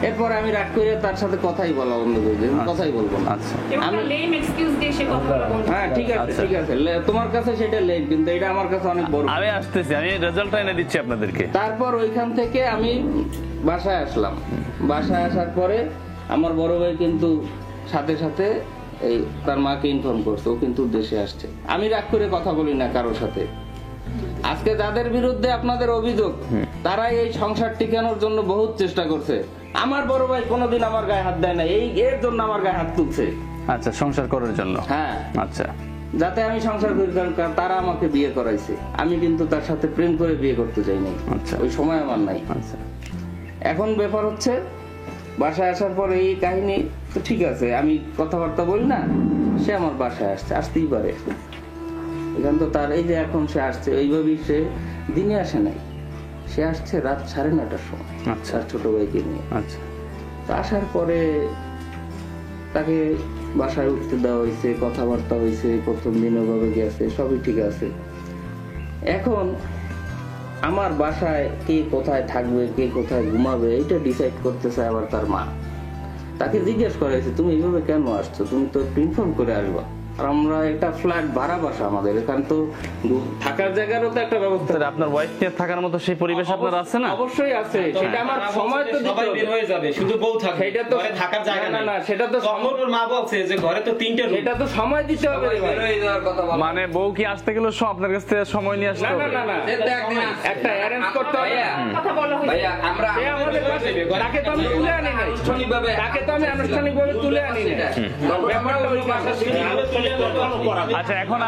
এরপর আমি রাগ করে তার সাথে কথাই বলা বন্ধ করে দিই, কথাই বলবো না। আচ্ছা, এবং আমি- লেম এক্সকিউজ দিয়ে সে কথা বলা বন্ধ হ্যাঁ, করে। ঠিক আছে, আচ্ছা। ঠিক আছে। তোমার কাছে সেটা লেট, কিন্তু এটা আমার কাছে অনেক বড়। আমি আসতেছি, আমি রেজাল্টটা এনে দিচ্ছি আপনাদেরকে। তারপর ওইখান থেকে আমি বাসায় আসলাম। বাসায় আসার পরে আমার বড় ভাই কিন্তু সাথে সাথে এই তার মাকে ইনফর্ম করছে ও কিন্তু দেশে আসছে। আমি রাগ করে কথা বলি না কারোর সাথে। আজকে যাদের বিরুদ্ধে আপনাদের অভিযোগ, তারা এই সংসার টিকানোর জন্য বহুত চেষ্টা করছে। আমার বড় ভাই কোনোদিন আমার গায়ে হাত দেয় না, এর জন্য আমার গায়ে হাত তুলছে। আচ্ছা, সংসার করার জন্য। হ্যাঁ, আচ্ছা, যাতে আমি সংসার করি, কারণ তারা আমাকে বিয়ে করাইছে। আমি কিন্তু তার সাথে প্রেম করে বিয়ে করতে চাই নাই, আচ্ছা। ওই সময় আমার নাই। আচ্ছা। এখন ব্যাপার হচ্ছে বাসায় আসার পরে এই কাহিনী তো ঠিক আছে, আমি কথাবার্তা বলি না, সে আমার বাসায় আসতেই পারে। এখান তো তার এই যে এখন সে আসছে, এইভাবেই সে দিনে আসে নাই, সে আসছে রাত 9:30টার সময়। আচ্ছা। তার ছোট ভাইকে নিয়ে। আচ্ছা, তো আসার পরে তাকে বাসায় উঠতে দেওয়া হয়েছে, কথাবার্তা হয়েছে, প্রথম দিন ওভাবে গেছে, সবই ঠিক আছে। এখন আমার বাসায় কে কোথায় থাকবে, কে কোথায় ঘুমাবে, এটা ডিসাইড করতেছে আবার তার মা। তাকে জিজ্ঞেস করেছে তুমি এইভাবে কেন আসছো, তুমি তো ইনফর্ম করে আসবা। আর আমরা একটা ফ্ল্যাট ভাড়া বাসা, আমাদের এখানে তো থাকার জায়গারও তো একটা ব্যবস্থা। তাহলে আপনার ওয়াইফ নিয়ে থাকার মতো সেই পরিবেশ আপনার আছে না? অবশ্যই আছে, সেটা আমার সময় তো দিতে সবাই হবে। বের হয়ে যাবে, শুধু বউ থাকবে। সেটা তো ঘরে থাকার জায়গা না, নাই। না, সেটা তো তখন ওর মা বলছে যে ঘরে তো 3টে রুম। এটা তো সময় দিতে হবে রে ভাই। বেরোয় যাওয়ার কথা বলা। মানে বউ কি আসতে গেলে আপনার কাছ থেকে সময় নিয়ে আসতে না, না, হবে? না, না, সে তো একদিন আসছে। একটা অ্যারেঞ্জ করতে হবে। ভাইয়া, কথা বলা হয়েছে। ভাইয়া, আমরা সে আমাদের কাছে, তাকে তো আমি তুলে আনি নাই, আনুষ্ঠানিকভাবে তাকে তো আমি আনুষ্ঠানিকভাবে তুলে আনি নাই। ব্যাপারটা ওই কাছে। আচ্ছা, এখন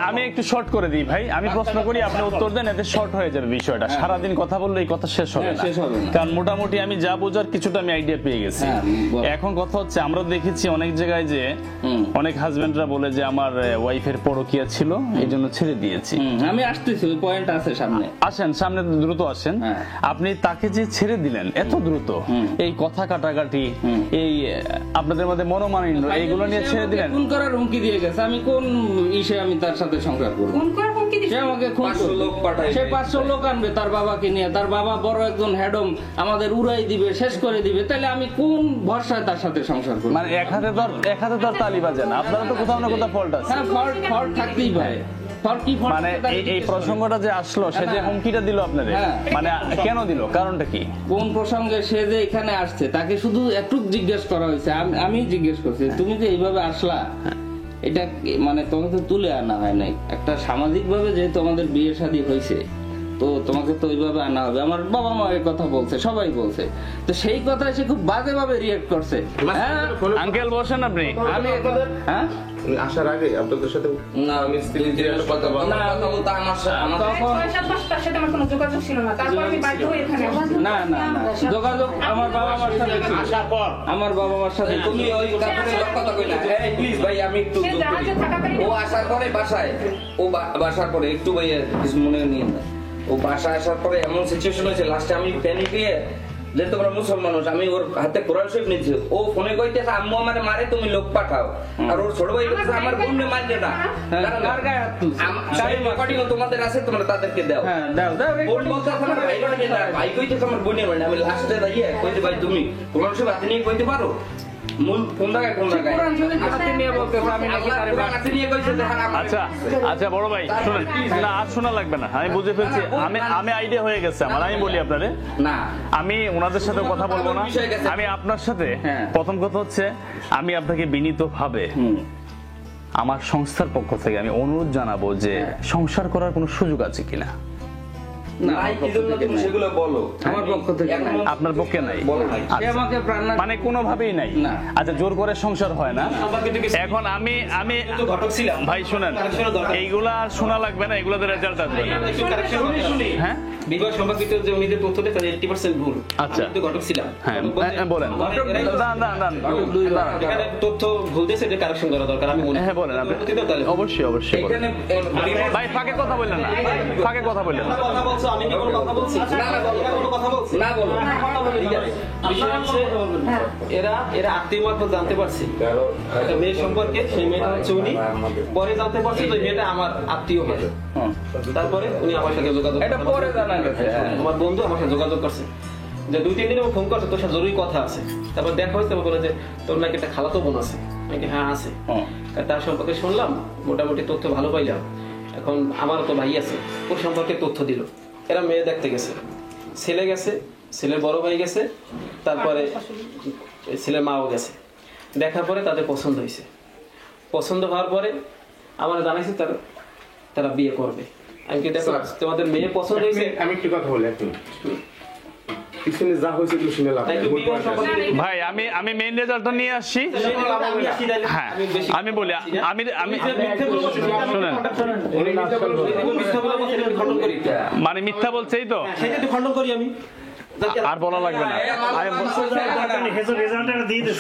আমি একটু শর্ট করে দিই ভাই, আমি প্রশ্ন করি আপনি উত্তর দেন, এতে শর্ট হয়ে যাবে বিষয়টা। সারাদিন কথা বললে এই কথা শেষ হবে হ্যাঁ, না। শেষ হবে না। কারণ মোটামুটি আমি যা বোঝার কিছুটা আমি আইডিয়া পেয়ে গেছি। হ্যাঁ, বল। এখন কথা হচ্ছে, আমরা দেখেছি অনেক জায়গায় যে হুম। অনেক হাজবেন্ডরা বলে যে আমার ওয়াইফের পরকীয়া ছিল, এই জন্য ছেড়ে দিয়েছি। আমি আসতেছি, ওই পয়েন্ট আছে সামনে। আসেন সামনে, দ্রুত আসেন। হ্যাঁ। আপনি তাকে যে ছেড়ে দিলেন এত দ্রুত, এই কথা কাটাকাটি, এই আপনাদের মধ্যে মনোমালিন্য, এইগুলো নিয়ে সে ছেড়ে আমাকে দিলেন। খুন করার হুমকি দিয়ে গেছে, আমি কোন ইসে আমি তার সাথে সংসার করবো? ফোন করে হুমকি সে দিচ্ছে। আমাকে খুন 500 লোক পাঠাইবে। সে 500 লোক আনবে তার বাবাকে নিয়ে, তার বাবা বড় একজন হেডম, আমাদের উড়াই দিবে, শেষ করে দিবে। তাহলে আমি কোন ভরসায় তার সাথে সংসার করবো? মানে এক হাতে তো আর তালি বাজে না, আপনারা তো কোথাও না কোথাও ফল্ট আছে। হ্যাঁ, ফল্ট থাকতেই পারে। ফল্ট কি ফল্ট? মানে এই প্রসঙ্গটা যে আসলো, সে যে হুমকিটা দিল আপনাদের, হ্যাঁ। মানে কেন দিল, কারণটা কি? কোন প্রসঙ্গে সে যে এখানে আসছে, তাকে শুধু একটু জিজ্ঞেস করা হয়েছে। আমি জিজ্ঞেস করছি তুমি যে এইভাবে আসলা, এটা মানে তোমাকে তুলে আনা হয় নাই। একটা সামাজিক ভাবে যেহেতু আমাদের বিয়ে শাদী হয়েছে, তো তোমাকে তো ওইভাবে আনা হবে। আমার বাবা মা এই কথা বলছে, সবাই বলছে। তো সেই কথায় সে খুব বাজেভাবে রিয়েক্ট করছে। হ্যাঁ আঙ্কেল বসেন আপনি। আমি হ্যাঁ আসার আগে আপনাদের সাথে না আমি স্ত্রী যে কথা বললাম, না, কথা বলতে আমার সাথে আমার তখন 6-7 মাস তার সাথে আমার কোনো যোগাযোগ ছিল না। তারপর আমি বাধ্য হয়ে এখানে আসি। না না না যোগাযোগ আমার বাবা মার সাথে ছিল। আমার বাবা মার সাথে তুমি ওই তারপরে কথা কই না, এই প্লিজ ভাই আমি একটু সে জাহাজে থাকাকালীন ও আসার পরে বাসায় ও বাসার পরে একটু ভাই কিছু মনে নিয়ে না, ও বাসায় আসার পরে এমন সিচুয়েশন হয়েছে লাস্টে আমি প্যানিক হয়ে, যে তোমরা মুসলমান মানুষ, আমি ওর হাতে কোরআন শরীফ নিয়েছি, ও ফোনে কইতেছে আম্মু আমারে মারে তুমি লোক পাঠাও, আর ওর ছোট ভাই কইতেছে আমার বোনকে মারবে না, কার গায়ে হাত তুলছে? সেই রেকর্ডিং তোমাদের আছে, তোমরা তাদেরকে দাও। হ্যাঁ দাও দাও বোন বলতে আমার ভাই মানে না, ভাই কইতেছে আমার বোনের মানে, আমি লাস্টে দাঁড়িয়ে কইতে ভাই তুমি কোরআন শরীফ হাতে নিয়ে কইতে পারো, মূল কোন জায়গায় কোন জায়গায় কোরআন শরীফ হাতে নিয়ে বলতেছে আমি নাকি তারে কোরআন হাতে নিয়ে কইছে যে হ্যাঁ আমার আচ্ছা আচ্ছা বড় ভাই শুনেন, না আর শোনা লাগবে না, আমি বুঝে ফেলছি, আমি আইডিয়া হয়ে গেছে আমার। আমি বলি আপনারে, না আমি ওনাদের সাথে কথা বলবো না, বিষয় গেছে। আমি আপনার সাথে হ্যাঁ। প্রথম কথা হচ্ছে আমি আপনাকে বিনীতভাবে আমার সংস্থার পক্ষ থেকে আমি অনুরোধ জানাবো যে সংসার করার কোনো সুযোগ আছে কিনা। না নাই কি জন্য তুমি সেগুলো বলো, আমার পক্ষ থেকে এখন নাই। আপনার পক্ষে নাই? বলো ভাই। সে আমাকে প্রাণ না মানে কোনোভাবেই নাই? না। আচ্ছা জোর করে সংসার হয় না। সম্পর্কিত কিছু এখন আমি তো ঘটক ছিলাম ভাই শুনেন, কারেকশনের দরকার। এইগুলা আর শোনা লাগবে না, এগুলোতে রেজাল্ট আসবে না। একটু কারেকশন শুনি। হ্যাঁ বিবাহ সম্পর্কিত যে উনি যে তথ্য দেন তার 80% ভুল। আচ্ছা। আমি তো ঘটক ছিলাম। হ্যাঁ বলেন, দাঁড়ান। এখানে তথ্য ভুল দিয়েছে, যে কারেকশন করা দরকার আমি মনে হ্যাঁ বলেন আপনি, অনুমতি দাও তাহলে। অবশ্যই অবশ্যই বলেন। এখানে ভাই ফাঁকে কথা বললেন না, ফাঁকে কথা বললেন না। কথা বলছো, আমি কি কোনো কথা বলছি? কোনো কথা বলছি? না বলো ঠিক আছে। বিষয় হচ্ছে এরা আত্মীয় মারফত জানতে পারছি একটা মেয়ের সম্পর্কে, সেই মেয়েটা হচ্ছে উনি, পরে জানতে পারছি যে মেয়েটা আমার আত্মীয় হয়। তারপরে উনি আমার সাথে যোগাযোগ এটা পরে জানা গেছে, হ্যাঁ। আমার বন্ধু আমার সাথে যোগাযোগ করছে যে 2-3 দিন ফোন করছে, তোর সাথে জরুরি কথা আছে। তারপর দেখা হয়েছে, তারপর বলে যে তোর নাকি একটা খালাতো বোন আছে। আমি কি হ্যাঁ আছে। তার সম্পর্কে শুনলাম, মোটামুটি তথ্য ভালো পাইলাম। এখন আমারও তো ভাই আছে, ওর সম্পর্কে তথ্য দিল। এরা মেয়ে দেখতে গেছে, ছেলে গেছে, ছেলের বড় ভাই গেছে, তারপরে ছেলের মাও গেছে। দেখার পরে তাদের পছন্দ হয়েছে। পছন্দ হওয়ার পরে আমার জানাইছে তারা বিয়ে করবে। আমি কি দেখো তোমাদের মেয়ে পছন্দ হয়েছে, আমি একটু কথা বলি, একটু পিছনে যা হয়েছে একটু শুনে লাভ তাই নাই। তো বিবাহ সম্পর্কে ভাই আমি মেইন রেজাল্টটা নিয়ে আসছি। হ্যাঁ আমি বলি, আমি শুনেন, মানে মিথ্যা বলছেই তো, সেটা তো খণ্ডন করি আমি। আর বলা লাগবে না।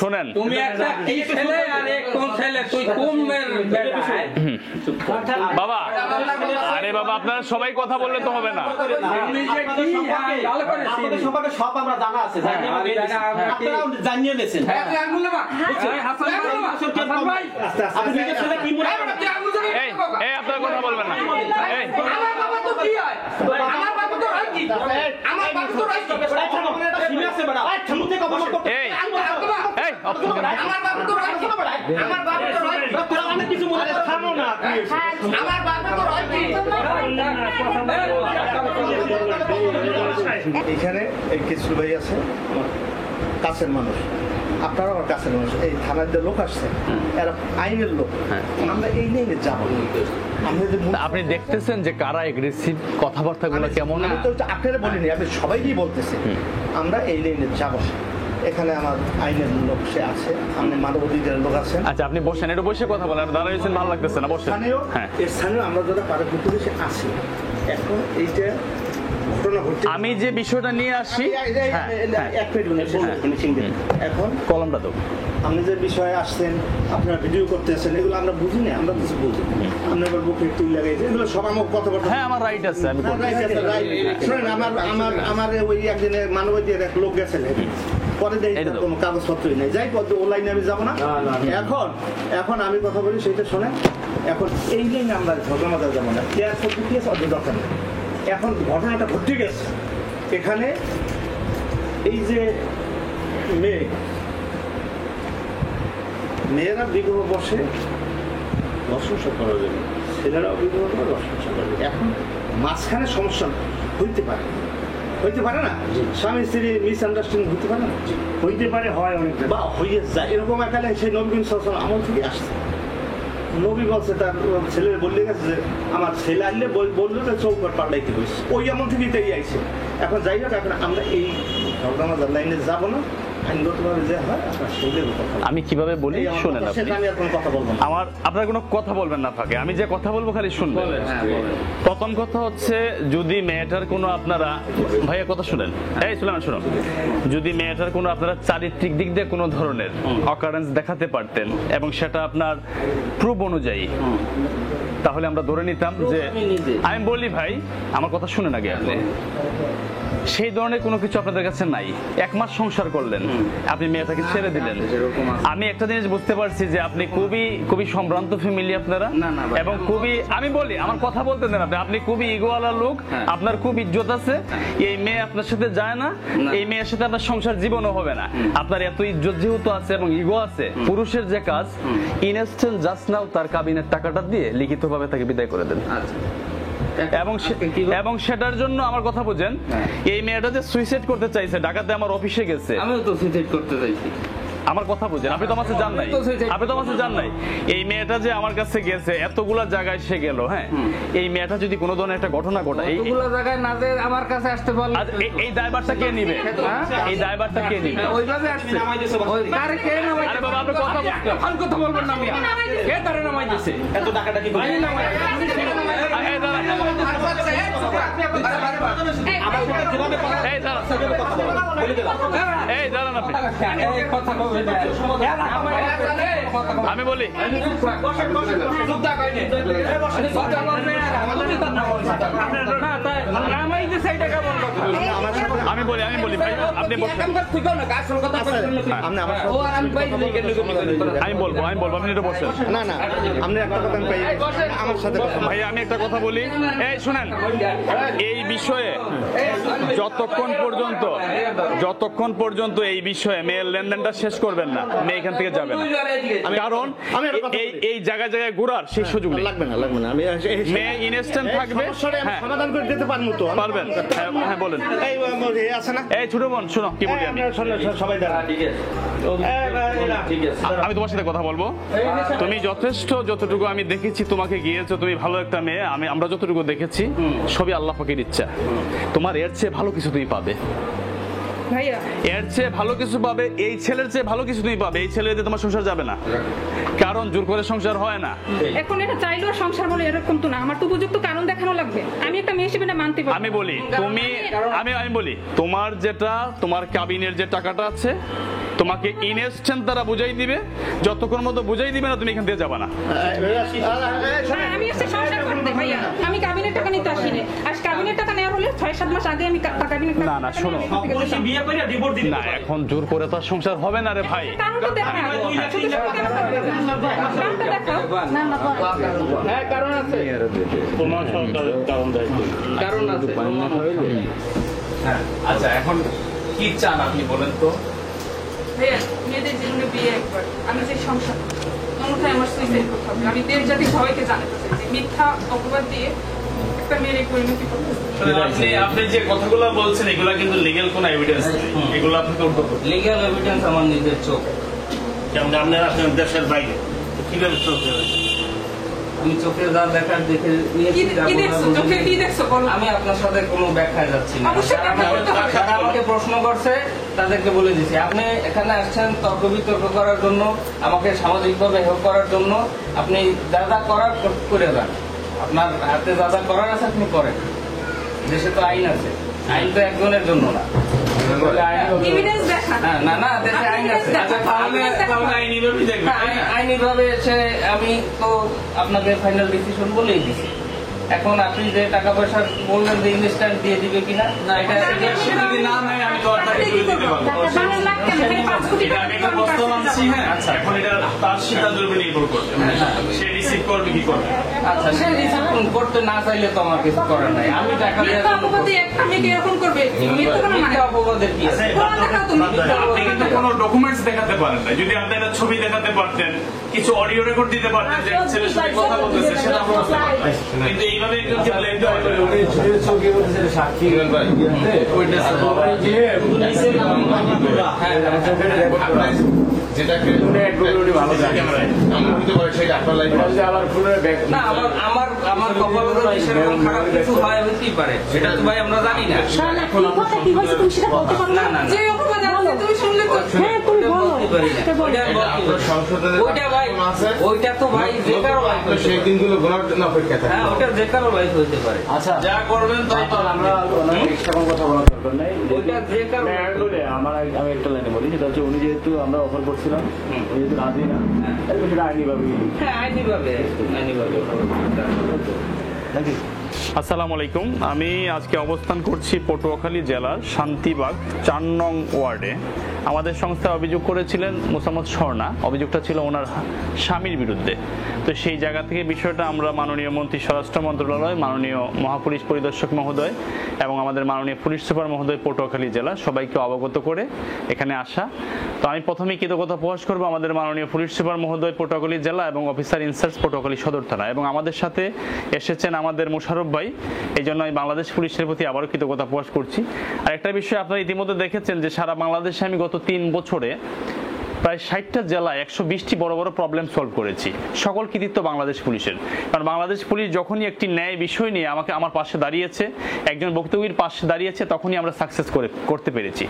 শোনেন তুমি একটা কি ছেলে আর এক কোন ছেলে, তুই কোন মেয়ের বেটা? বাবা, আরে বাবা আপনারা সবাই কথা বললে তো হবে না। আমি যে কি ভালো করেছি আপনাদের সম্পর্কে সব আমরা জানা আছে, আপনারাও জানিয়ে নিয়েছেন। তুই আঙ্গুল না এই হাসান ভাই আপনি নিজের ছেলে কি মনে করেন? তুই আঙ্গুল ধরে এই আপনারা কথা বলবেন না। এই আমার বাবা তো কি হয়, আমার বাবা তো হয় কি, আমার বাবা তো হয় কি, এই আমার বাবা তো হয় কি, আমার বাবা তো হয় কি, আমার বাবা তো হয় কি। এখানে এই কিছু ভাই আছে আমার কাছের মানুষ, আপনারা আমার কাছের মানুষ, এই থানার যে লোক আসছে এরা আইনের লোক, আমরা এই নিয়ে যাবো। আমরা যে আপনি দেখতেছেন যে কারা এগ্রেসিভ, কথাবার্তাগুলো কেমন। আমি তো আপনারা বলিনি, আমি সবাইকেই বলতেছি আমরা এই লাইনে যাব। এখানে আমার আইনের লোক সে আছে, সামনে মানবাধিকারের লোক আছেন। আচ্ছা আপনি বসেন, একটু বসে কথা বলেন, দাঁড়িয়েছেন ভালো লাগতেছে না, বসেন। স্থানীয় হ্যাঁ এর স্থানীয় আমরা যারা পাড়া প্রতিবেশী আছি, এখন এইটা ঘটনা ঘটছে। আমি যে বিষয়টা নিয়ে আসছি, হ্যাঁ এক মিনিট ফিনিশিং দিন। এখন কলমটা তো আপনি যে বিষয়ে আসছেন, আপনারা ভিডিও করতে আসছেন, এগুলো আমরা বুঝি না, আমরা কিছু বুঝি। আপনার বুকে তুই লাগাইছে, এগুলো সব আমার কথাবার্তা। হ্যাঁ আমার রাইট আছে, আমি করব। শোনেন, আমার ওই একদিনে মানবাধিকার এক লোক গেছেন, পরে দেখি তার কোনো কাগজপত্রই নেই। যাই পথে ও লাইনে আমি যাবো না। এখন আমি কথা বলি সেইটা শোনেন। এখন এই লাইনে আমরা ঘটনা যাবো না, কেয়ার করতে কি আছে অত দরকার নেই। এখন ঘটনাটা ঘটে গেছে এখানে, এই যে মেয়েরা বিবাহ বসে রসংসার করা যাবে, ছেলেরাও বিবাহ করে রসংসার করবে। এখন মাঝখানে সমস্যা হইতে পারে না, স্বামী স্ত্রী মিসআন্ডারস্ট্যান্ডিং হইতে পারে না, হইতে পারে, হয় অনেক বা হইয়ে যায়। এরকম একালে সেই নবীন শাসন আমল থেকে আসছে। নবী বলছে তার ছেলে বললে গেছে যে আমার ছেলে আসলে বললো যে চৌকট পাল্টাইতে হয়েছে, ওই এমন থেকেই তাই আইছে। এখন যাই হোক, এখন আমরা এই ঝগড়া লাইনে যাবো না, আইনগতভাবে যে হয় আপনার সঙ্গে কথা বলবো। আমি কিভাবে বলি শোনেন আপনি, সেটা আমি আর কোনো কথা বলবো না। আপনার কোনো কথা বলবেন না ফাঁকে, আমি যে কথা বলবো খালি শুনবেন। প্রথম কথা হচ্ছে, যদি মেয়েটার কোনো আপনারা ভাইয়া কথা শুনেন, এই সুলেমান শুনুন, যদি মেয়েটার কোনো আপনারা চারিত্রিক দিক দিয়ে কোনো ধরনের অকারেন্স দেখাতে পারতেন এবং সেটা আপনার প্রুফ অনুযায়ী, তাহলে আমরা ধরে নিতাম যে, আমি বলি ভাই আমার কথা শুনেন আগে আপনি, সেই ধরনের কোনো কিছু আপনাদের কাছে নাই। 1 মাস সংসার করলেন, আপনি মেয়েটাকে ছেড়ে দিলেন। আমি একটা জিনিস বুঝতে পারছি যে আপনি খুবই সম্ভ্রান্ত ফ্যামিলি আপনারা, এবং খুবই, আমি বলি আমার কথা বলতে দেন আপনি খুবই ইগোওয়ালা লোক, আপনার খুব ইজ্জত আছে। এই মেয়ে আপনার সাথে যায় না, এই মেয়ের সাথে আপনার সংসার জীবনও হবে না। আপনার এত ইজ্জত যেহেতু আছে এবং ইগো আছে, পুরুষের যে কাজ, ইনস্ট্যান্ট জাস্ট নাও তার কাবিনের টাকাটা দিয়ে লিখিতভাবে তাকে বিদায় করে দেন। এবং সেটার জন্য আমার কথা বুঝেন, এই মেয়েটা যে সুইসাইড করতে চাইছে, ঢাকাতে আমার অফিসে গেছে, আমিও তো সুইসাইড করতে চাইছি। আমার কথা বুঝেন, আপনি তো আমার সাথে জান নাই, এই মেয়েটা যে আমার কাছে গেছে, এতগুলা জায়গায় সে গেল, হ্যাঁ, এই মেয়েটা যদি কোনো ধরনের একটা ঘটনা ঘটায়, এতগুলা জায়গায় না যে আমার কাছে আসতে পারলো, এই দায়ভারটা কে নিবে? এই দায়ভারটা কে নিবে? ওইভাবে আসছে, ওই কারে কে নামাই? আরে বাবা আপনি কথা বলতে, এখন কথা বলবেন না, আমি কে তারে নামাই দিছে? এত টাকাটা কি করে নামাই? এই দাঁড়া, আমি বলি, ভাই আপনি আমি বলবো আপনি এটা বসেন। না আপনি একটা কথা আমার সাথে ভাই আমি একটা কথা বলি, এই শুনেন, এই বিষয়ে যতক্ষণ পর্যন্ত এই বিষয়ে মেয়ের লেনদেনটা শেষ করবেন না, মেয়ে এখান থেকে যাবে না। কারণ এই জায়গায় ঘোরার সেই সুযোগ লাগবে না আমি মেয়ে ইনস্ট্যান্ট থাকবে, সমাধান করে দিতে পারবেন। হ্যাঁ বলেন। এই আছে না, এই ছোট বোন শোনো কি বলি আমি, সবাই দাঁড়া, আমি তোমার সাথে কথা বলবো। তুমি যতটুকু আমি দেখেছি তোমাকে গিয়েছো, তুমি ভালো একটা মেয়ে, আমরা যতটুকু দেখেছি সবই আল্লাহ পাকের ইচ্ছা। তোমার এর চেয়ে ভালো কিছু তুমি পাবে, এর চেয়ে ভালো কিছু পাবে, এই ছেলের চেয়ে ভালো কিছু তুমি পাবে। এই ছেলে দিয়ে তোমার সংসার যাবে না, কারণ জোর করে সংসার হয় না। এখন এটা চাইলেও সংসার বলে এরকম তো না, আমার তো উপযুক্ত কারণ দেখানো লাগবে। আমি একটা মেয়ে হিসেবে মানতে পারি। আমি বলি আমি বলি, তোমার কাবিনের যে টাকাটা আছে, তোমাকে ইনস্ট্যান্ট তারা বুঝাই দিবে, যতক্ষণ মতো বুঝাই দিবে না তুমি এখান থেকে যাবে না। আমি এসে সংসার করতে ভাইয়া, আমি কাবিনের টাকা নিতে আসিনি। আর কাবিনের টাকা নেওয়ার হলে 6-7 মাস আগে আমি কাবিনের টাকা না শোনো, না এখন জোর করে তো সংসার হবে না রে ভাই। কারণ আছে, আচ্ছা এখন কি চান আপনি বলেন তো? মেয়েদের জীবনে বিয়ে একবার, আমি যে সংসার অন্যথায় আমার সুইসাইড করতে হবে। আমি দেশ জাতি সবাইকে জানাতে চাই যে মিথ্যা অপবাদ দিয়ে একটা মেয়ের পরিণতি করতে। আপনি যে কথাগুলো বলছেন এগুলা কিন্তু লিগ্যাল কোনো এভিডেন্স নেই, এগুলো আপনাকে উল্টো করতে। লিগ্যাল এভিডেন্স আমার নিজের চোখ। যেমন আপনারা দেশের বাইরে কিভাবে চলতে হবে? আমি চোখে যা দেখার দেখে আমি আপনার সাথে কোনো ব্যাখ্যায় যাচ্ছি না। যারা আমাকে প্রশ্ন করছে তাদেরকে বলে দিচ্ছি, আপনি এখানে আসছেন তর্ক বিতর্ক করার জন্য, আমাকে সামাজিকভাবে হেল্প করার জন্য। আপনি যা যা করার করে যান, আপনার হাতে যা যা করার আছে আপনি করেন। দেশে তো আইন আছে, আইন তো একজনের জন্য না। আইনিভাবে এসে আমি তো আপনাকে ফাইনাল ডিসিশন বলেই দিচ্ছি। এখন আপনি যে টাকা পয়সা বললেন যে ইনস্ট্যান্ট দিয়ে দিবে কিনা, না এটা যদি না নেয় আমি তো আপনাকে দিয়ে দিতে পারবো। আচ্ছা এখন এটা তার সিদ্ধান্তের উপর নির্ভর করবে, সে রিসিভ করবে কি করবে। আচ্ছা সে রিসিভ করতে না চাইলে তো আমার কিছু করার নাই। আমি টাকা দিয়ে অপবাদের কি আছে? আপনি কিন্তু কোনো ডকুমেন্টস দেখাতে পারেন না। যদি আপনি একটা ছবি দেখাতে পারতেন, কিছু অডিও রেকর্ড দিতে পারতেন যে ছেলের সাথে কথা বলতেছে, সেটা আমরা বুঝতে পারতাম। কিন্তু এইভাবে একজনকে ব্লেম দেওয়া হলো, ছবি বলছে সাক্ষী ওইটা যেটাকে ভালো জানে। এমন হতে পারে সেটা আপনার লাইফে আবার ফুলের ব্যাগ না আমার আমার আমার কপালে যদি সেরকম খারাপ কিছু হয় হতেই পারে, সেটা তো ভাই আমরা জানি না। কি হয়েছে তুমি সেটা বলতে পারো না না? না যে অপবাদ আছে তুমি শুনলে তো হ্যাঁ তুমি বলো। ওইটা ভাই ওইটা তো ভাই যে কারো লাইফ আপনার সেই দিনগুলো গোনার জন্য অপেক্ষা থাকে। হ্যাঁ ওটা যে কারো লাইফ হইতে পারে। আচ্ছা যা করবেন তাই পাবেন। আমরা এক্সট্রা কোনো কথা বলার দরকার নেই। ওইটা যে কারো বলে আমি একটা লাইনে বলি, সেটা হচ্ছে উনি যেহেতু আমরা অফার করছিলাম, উনি যেহেতু রাজি না, তাহলে সেটা আইনিভাবে হ্যাঁ আইনিভাবে নাকি। আসসালামু আলাইকুম। আমি আজকে অবস্থান করছি পটুয়াখালী জেলার শান্তিবাগ ৪ নং ওয়ার্ডে। আমাদের সংস্থা অভিযোগ করেছিলেন মোসাম্মদ স্বর্ণা, অভিযোগটা ছিল ওনার স্বামীর বিরুদ্ধে। তো সেই জায়গা থেকে বিষয়টা আমরা মাননীয় মন্ত্রী স্বরাষ্ট্র মন্ত্রণালয়, মাননীয় মহাপুলিশ পরিদর্শক মহোদয় এবং আমাদের মাননীয় পুলিশ সুপার মহোদয় পটুয়াখালী জেলা সবাইকে অবগত করে এখানে আসা। তো আমি প্রথমেই কৃতজ্ঞতা প্রকাশ করবো আমাদের মাননীয় পুলিশ সুপার মহোদয় পটুয়াখালী জেলা এবং অফিসার ইনচার্জ পটুয়াখালী সদর থানা, এবং আমাদের সাথে এসেছেন আমাদের মোশাররফ ভাই। এই জন্য আমি বাংলাদেশ পুলিশের প্রতি আবারও কৃতজ্ঞতা প্রকাশ করছি। আর একটা বিষয় আপনারা ইতিমধ্যে দেখেছেন যে সারা বাংলাদেশে আমি গত 3 বছরে প্রায় 60টা জেলায় 120টি বড় বড় প্রবলেম সলভ করেছি। সকল কৃতিত্ব বাংলাদেশ পুলিশের। কারণ বাংলাদেশ পুলিশ যখনই একটি ন্যায় বিষয় নিয়ে আমার পাশে দাঁড়িয়েছে, একজন ভুক্তভোগীর পাশে দাঁড়িয়েছে, তখনই আমরা সাকসেস করতে পেরেছি।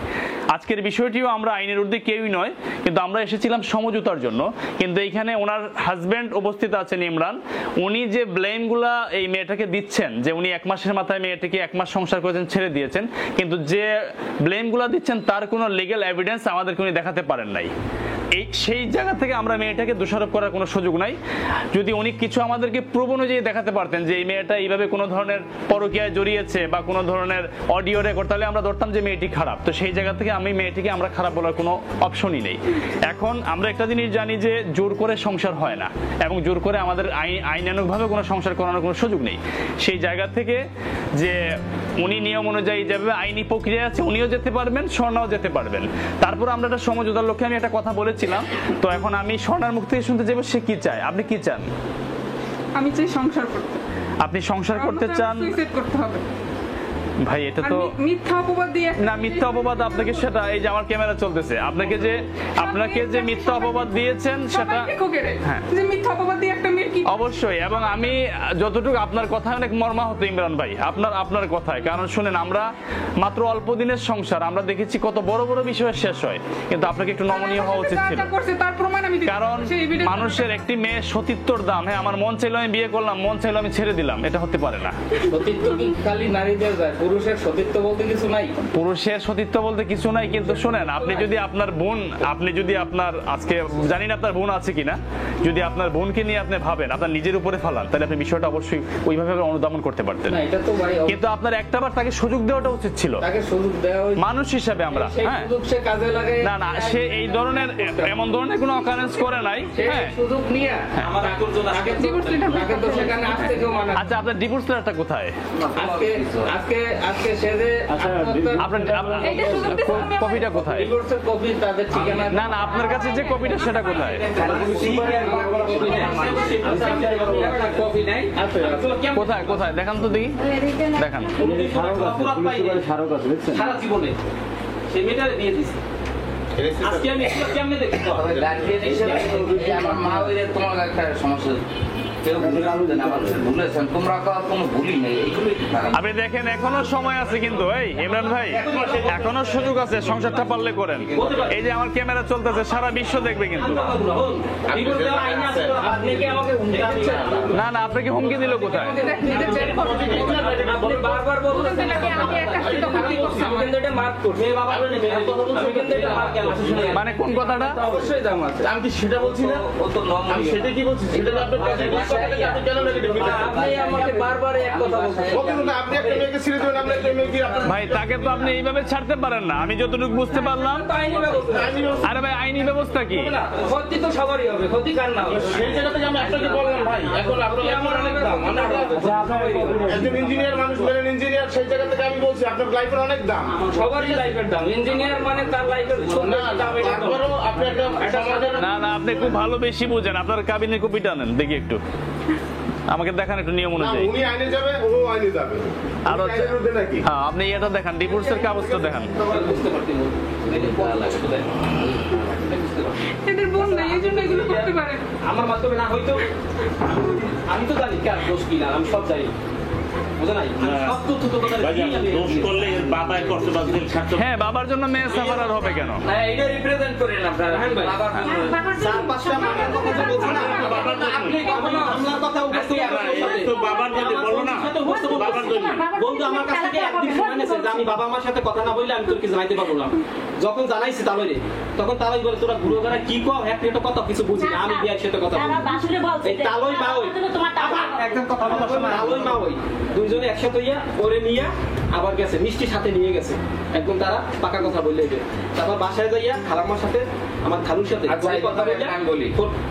আজকের বিষয়টিও আমরা আইনের ঊর্ধ্বে কেউই নয়, কিন্তু আমরা এসেছিলাম সমঝোতার জন্য। কিন্তু এইখানে ওনার হাজব্যান্ড উপস্থিত আছেন ইমরান, উনি যে ব্লেমগুলা এই মেয়েটাকে দিচ্ছেন যে উনি 1 মাসের মাথায় মেয়েটাকে 1 মাস সংসার করেছেন, ছেড়ে দিয়েছেন, কিন্তু যে ব্লেমগুলা দিচ্ছেন তার কোনো লিগ্যাল এভিডেন্স আমাদেরকে উনি দেখাতে পারেন নাই। সেই জায়গা থেকে আমরা মেয়েটাকে দোষারোপ করার কোনো সুযোগ নাই। যদি উনি কিছু আমাদেরকে প্রুফ অনুযায়ী দেখাতে পারতেন যে এই মেয়েটা এইভাবে কোনো ধরনের পরকীয়ায় জড়িয়েছে বা কোনো ধরনের অডিও রেকর্ড, তাহলে আমরা ধরতাম যে মেয়েটি খারাপ। তো সেই জায়গা থেকে আমি মেয়েটিকে আমরা খারাপ বলার কোনো অপশনই নেই। এখন আমরা একটা জিনিস জানি যে জোর করে সংসার হয় না, এবং জোর করে আমাদের আইনানুগভাবে কোনো সংসার করানোর কোনো সুযোগ নেই। সেই জায়গা থেকে যে উনি নিয়ম অনুযায়ী যেভাবে আইনি প্রক্রিয়া আছে উনিও যেতে পারবেন, স্বর্ণাও যেতে পারবেন। তারপর আমরা একটা সমঝোতার লক্ষ্যে আমি একটা কথা বলেছিলাম। তো এখন আমি স্বর্ণার মুখ থেকে শুনতে চাইবো সে কি চায়। আপনি কি চান? আমি চাই সংসার করতে। আপনি সংসার করতে চান? সুইসাইড করতে হবে ভাই এটা তো মিথ্যা অপবাদ দিয়ে না, মিথ্যা অপবাদ আপনাকে, সেটা এই যে আমার ক্যামেরা চলতেছে, আপনাকে যে মিথ্যা অপবাদ দিয়েছেন সেটা হ্যাঁ যে মিথ্যা অপবাদ দিয়ে একটা মেয়ের কি অবশ্যই। এবং আমি যতটুকু আপনার কথায় অনেক মর্মাহত ইমরান ভাই, আপনার কথায়। কারণ শুনেন, আমরা মাত্র অল্প দিনের সংসার, আমরা দেখেছি কত বড় বড় বিষয় শেষ হয়, কিন্তু আপনাকে একটু নমনীয় হওয়া উচিত ছিল। কারণ মানুষের একটি মেয়ে সতীত্বর দাম। হ্যাঁ, আমার মন চাইলো আমি বিয়ে করলাম, মন চাইলো আমি ছেড়ে দিলাম, এটা হতে পারে না। সতীত্ব কি খালি নারীদের যায়? পুরুষের সতীত্ব বলতে কিছু নাই? পুরুষের সতীত্ব বলতে কিছু নাই, কিন্তু শুনেন, আপনি যদি আপনার আজকে জানি না আপনার বোন আছে কিনা, যদি আপনার বোনকে নিয়ে আপনি ভাবেন, আপনার নিজের উপরে ফালান, তাহলে আপনি বিষয়টা অবশ্যই ওইভাবে অনুধাবন করতে পারতেন। কিন্তু আপনার একটাবার তাকে সুযোগ দেওয়াটা উচিত ছিল। তাকে সুযোগ দেওয়া হয়েছে মানুষ হিসাবে আমরা। হ্যাঁ, সে কাজে লাগে না সে এই ধরনের এমন ধরনের কোনো অকারেন্স করে নাই। হ্যাঁ, সুযোগ নিয়ে আমার তাকে তো সেখানে আসতে কেউ মানা। আচ্ছা, আপনার ডিভোর্স লেটারটা কোথায়? আজকে সে যে আপনার কপিটা কোথায়? ডিভোর্সের কপি তাদের ঠিকানা। না, আপনার কাছে যে কপিটা সেটা কোথায়? কোথায় কোথায় দেখান তো দেখি, দেখান। সারা জীবনে সে মেয়েটারে দিয়ে দিছে। আজকে আমি কেমনে দেখি আমার মা ওই তোমার একটা সমস্যা, আপনি দেখেন এখনো সময় আছে, কিন্তু এই ইমরান ভাই এখনো সুযোগ আছে, সংসারটা পারলে করেন। এই যে আমার ক্যামেরা চলতেছে, সারা বিশ্ব দেখবে কিন্তু। না, আপনাকে হুমকি দিল কোথায়? মানে কোন কথাটা? অবশ্যই দাম আছে। আমি কি সেটা বলছি না? আমি সেটা কি বলছি? সেটা ভাই তাকে তো আপনি এইভাবে ছাড়তে পারেন না, আমি যতটুকু বুঝতে পারলাম। আরে ভাই, আইনি ব্যবস্থা কি? ক্ষতি তো সবারই হবে, ক্ষতি কার না হবে? সেই জায়গা থেকে আমি আপনাকে বললাম ভাই, এখন আপনার অনেক দাম। একজন ইঞ্জিনিয়ার মানুষ বলেন ইঞ্জিনিয়ার, সেই জায়গা থেকে আমি বলছি আপনার লাইফের অনেক দাম। সবারই লাইফের দাম। ইঞ্জিনিয়ার মানে তার লাইফের না, আপনি খুব ভালো বেশি বুঝেন। আপনার কাবিনের কপিটা নেন দেখি একটু, আমাকে দেখান একটু নিয়ম অনুযায়ী। উনি আইনে যাবে, ও আইনে যাবে। আর হ্যাঁ, আপনি এটা দেখান, ডিভোর্সের কাগজটা দেখান। এদের বোন নাই, এই জন্য এগুলো করতে পারে। আমার মাধ্যমে না হয়তো আমি তো জানি কার দোষ কি না, আমি সব জানি, বুঝো নাই? আমি সব তথ্য তো কথা দোষ করলে বাবাই করতে পারতেন ছাত্র হ্যাঁ, বাবার জন্য মেয়ে সাফার আর হবে কেন? না এটা রিপ্রেজেন্ট করেন আপনারা বাবার জন্য। চার পাঁচটা মামলার কথা যে বলছেন না, আপনি কখনো মামলার কথা উপস্থাপন করেন তো বাবার জন্য বলো না, বাবার জন্য বন্ধু আমার কাছ থেকে একদিন সময় নিয়েছে যে আমি বাবা মার সাথে কথা না বললে আমি তোর কি জানাইতে পারবো না। যখন জানাইছি তালইরে, তখন তালই বলে তোরা বুড়ো গাড়া কি কও, হ্যাঁ এটা কথা কিছু বুঝি না, আমি বিয়ের সাথে কথা বলি। এই তালই মা ওই আবার একদম কথা বলার সময় তালই মা ওই দুইজনে একসাথে হইয়া ওরে নিয়ে আবার গেছে, মিষ্টি সাথে নিয়ে গেছে, একদম তারা পাকা কথা বললে। তারপর বাসায় যাইয়া খালাম্মার সাথে আমার খালুর সাথে আচ্ছা, এই কথা বললে আমি বলি।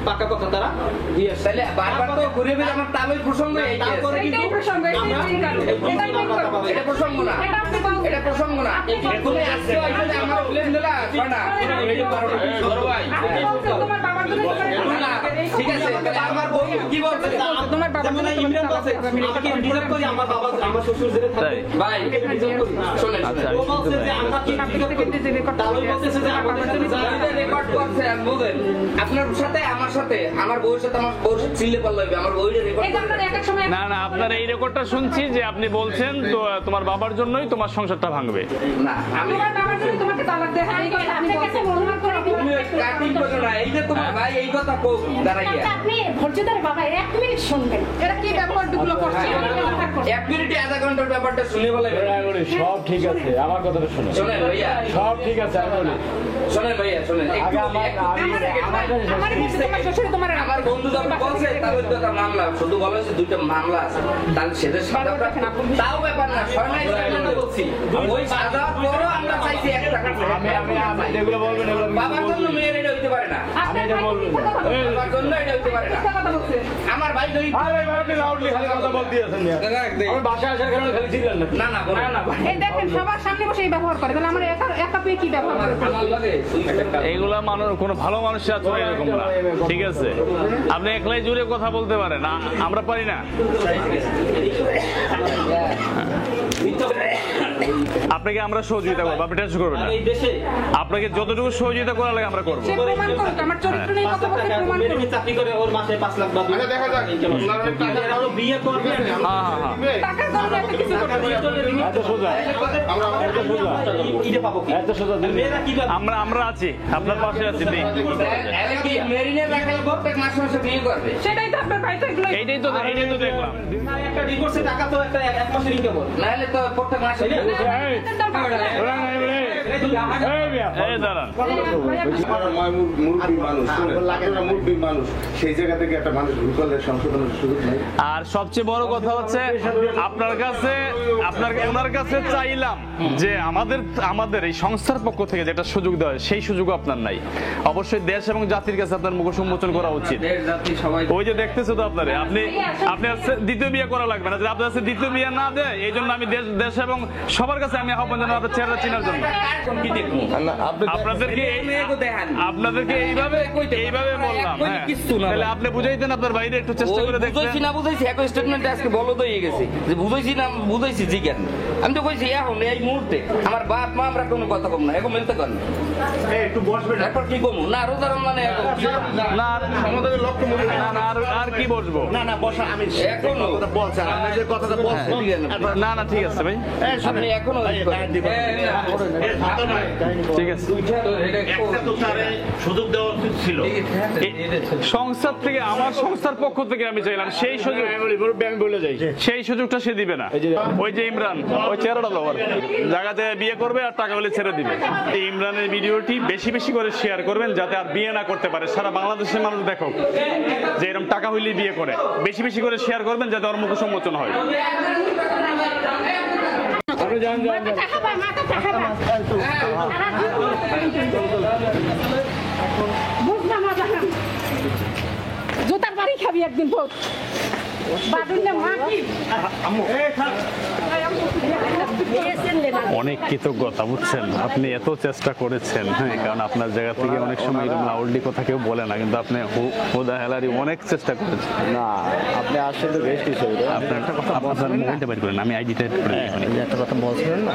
পাকা কথা তারা দিয়ে আসছে। তাহলে বারবার তো ঘুরে ফিরে আমার তালই প্রসঙ্গ এই তারপরে কিন্তু এটাই প্রসঙ্গ, এটাই আমরা ঠিক আছে। এটাই ঠিক আছে। এটা প্রসঙ্গ না, এটা আপনি বলছেন। এটা প্রসঙ্গ না। তুমি আজকে হয়তো যে আমার প্লেন দিলা ছয় না বড় ভাই আপনি বলছেন তোমার বাবার জন্য তোমার না, ঠিক আছে তাহলে আমার বউ কি বলছে তোমার বাবার যেমন জন্য ইমরান বলছে আমাকে রিজার্ভ করি আমার বাবা আমার শ্বশুর জেলে থাকে তাই। ভাই রিজার্ভ করি শোনেন আচ্ছা, ও বলছে যে আমরা কি তালই বলতেছে যে আমাদের এটা রেকর্ড করছে আর বুঝেন আপনার সাথে আমার সাথে আমার বউয়ের সাথে আমার বউর সাথে চিল্লে পারলো আমার বউয়ের রেকর্ড এই যে আপনারা এক এক সময় না না, আপনার এই রেকর্ডটা শুনছি যে আপনি বলছেন তো তোমার বাবার জন্যই তোমার সংসারটা ভাঙবে। না আমি তোমার বাবার জন্য তোমাকে তালাক দেয়, হ্যাঁ, এই কথা আপনি বলছেন। অনুমান করে তুমি কাটিং করো না, এই যে তোমার ভাই এই কথা কো দাঁড়াইয়া আপনি ধৈর্য ধরে বাবা 1 মিনিট শুনবেন। এরা কি ব্যবহারগুলো করছে? এক মিনিটে আধা ঘন্টার ব্যাপারটা শুনে বলে সব ঠিক আছে, আমার কথাটা শোনো, শোনেন ভাইয়া সব ঠিক আছে, আমি বলি শোনেন ভাইয়া শোনেন একটু তোমার শ্বশুর তোমার আমার বন্ধু যখন বলছে তার ওই কথা মামলা শুধু বলা হয়েছে দুইটা মামলা আছে তাহলে সেটা সাজাটা তাও ব্যাপার না ছয় মাস সাজা বলছি ওই সাজা পরও আমরা চাইছি একটা আমি যেগুলো বলবেন এগুলো বাবার জন্য মেয়ের এটা হইতে পারে না আমি এটা বলবো না। বাবার জন্য এটা হইতে পারে না কথা বলছে। আমার ভাই যদি আরে ভাই আপনি লাউডলি খালি কথা বলতে আছেন না, আমি বাসায় আসার কারণে খালি ছিলেন না। না না না না ভাই এই দেখেন সবার সামনে বসে এই ব্যবহার করে, তাহলে আমার একা পেয়ে কি ব্যবহার করে? আমার লাগে এইগুলা মানুষ কোনো ভালো মানুষের আচরণ এরকম না, ঠিক আছে? আপনি একলাই জুড়ে কথা বলতে পারেন, আমরা পারি না। আপনাকে আমরা সহযোগিতা করবো, আপনি টেনশন করবেন না। এই দেশে আপনাকে যতটুকু সহযোগিতা করা লাগে আমরা করবো। সে প্রমাণ করুক, আমার চরিত্র নিয়ে কথা বলতে প্রমাণ করুক। মেয়েকে চাকরি করে ওর মাসে 5 লাখ বা 2 লাখ দেখা যাক ওনার অনেক টাকা আরো বিয়ে করবে হ্যাঁ হ্যাঁ হ্যাঁ, টাকার জন্য এত কিছু করতে পারে। এত সোজা, এত সোজা, ইডে পাবো কি এত সোজা দিন। মেয়েরা কি পাবে? আমরা আছি, আপনার পাশে আছি। দিন। এলে কি মেরিনে রাখলে প্রত্যেক মাসে মাসে বিয়ে করবে সেটাই তো আপনার ভাই তো এগুলো এইটাই তো দেখলাম। একটা ডিভোর্সের টাকা তো একটা এক মাসের ইনকাম হয়। নাহলে তো প্রত্যেক মাসে বিয়ে করবে। এই দাঁড়ান, মুরব্বী মানুষ শুনেন, আপনারা মুরব্বী মানুষ সেই জায়গা থেকে একটা মানুষ ভুল করলে সংশোধনের সুযোগ নেই। আর সবচেয়ে বড় কথা হচ্ছে ওনার কাছে চাইলাম যে আমাদের এই সংস্থার পক্ষ থেকে যেটা সুযোগ দেওয়া হয় সেই সুযোগ আপনার নাই। অবশ্যই দেশ এবং জাতির কাছে আপনার মুখ উন্মোচন করা উচিত। দেশ জাতি সবাই ওই যে দেখতেছো তো আপনি আজকে দ্বিতীয় বিয়ে করা লাগবে না, যদি আপনার কাছে দ্বিতীয় বিয়ে না দেয় এই জন্য আমি দেশ এবং সবার কাছে আমি আহ্বান জানাবো আপনার চেহারা চেনার জন্য। কি দেখবো আপনাদেরকে এইভাবে বললাম, হ্যাঁ। তাহলে আপনি বুঝাইতেন আপনার বাইরে একটু চেষ্টা করে দেখতেন। বুঝাইছি না বুঝাইছি এক স্টেটমেন্টে আজকে বলো তো হয়ে গেছে যে বুঝাইছি না বুঝাইছি জিজ্ঞান আমি তো কইছি এখন এই মুহূর্তে আমার বাপ মা আমরা কোনো কথা কম না এখন মিলতে কর না একটু বসবেন, এরপর কি কমু না রোজার মানে না আমাদের লক্ষ্য মনে না না, আর কি বসবো? না না বসা আমি এখনো কথাটা বলছেন, আপনি যে কথাটা বলছেন না না, ঠিক আছে ভাই, আপনি এখনো ঠিক আছে। একটা তো তারে সুযোগ দেওয়া উচিত ছিল। সংস্থার থেকে, আমার সংস্থার পক্ষ থেকে আমি চাইলাম সেই সুযোগ, আমি বলে যাই সেই সুযোগটা সে দিবে না। ওই যে ইমরান, ওই চেহারাটা লোয়ার জায়গাতে বিয়ে করবে আর টাকা হলে ছেড়ে দিবে। এই ইমরানের ভিডিওটি বেশি বেশি করে শেয়ার করবেন যাতে আর বিয়ে না করতে পারে। সারা বাংলাদেশের মানুষ দেখো যে এরকম টাকা হইলে বিয়ে করে। বেশি বেশি করে শেয়ার করবেন যাতে ওর মুখ সম্মোচন হয়। জুতার বাড়ি খাবি একদিন বহুত বাদুল্লে মা কি অনেক কৃতজ্ঞতা, বুঝছেন? আপনি এত চেষ্টা করেছেন, হ্যাঁ, কারণ আপনার জায়গা থেকে অনেক সময় এরকম লাউডলি কথা কেউ বলে না, কিন্তু আপনি হুদা হেলারি অনেক চেষ্টা করেছেন। না, আপনি আসলে তো বেস্ট হিসেবে আপনার একটা কথা, আপনার মোবাইলটা বের করেন, আমি আইডিটা করে একটা কথা বলছিলেন না।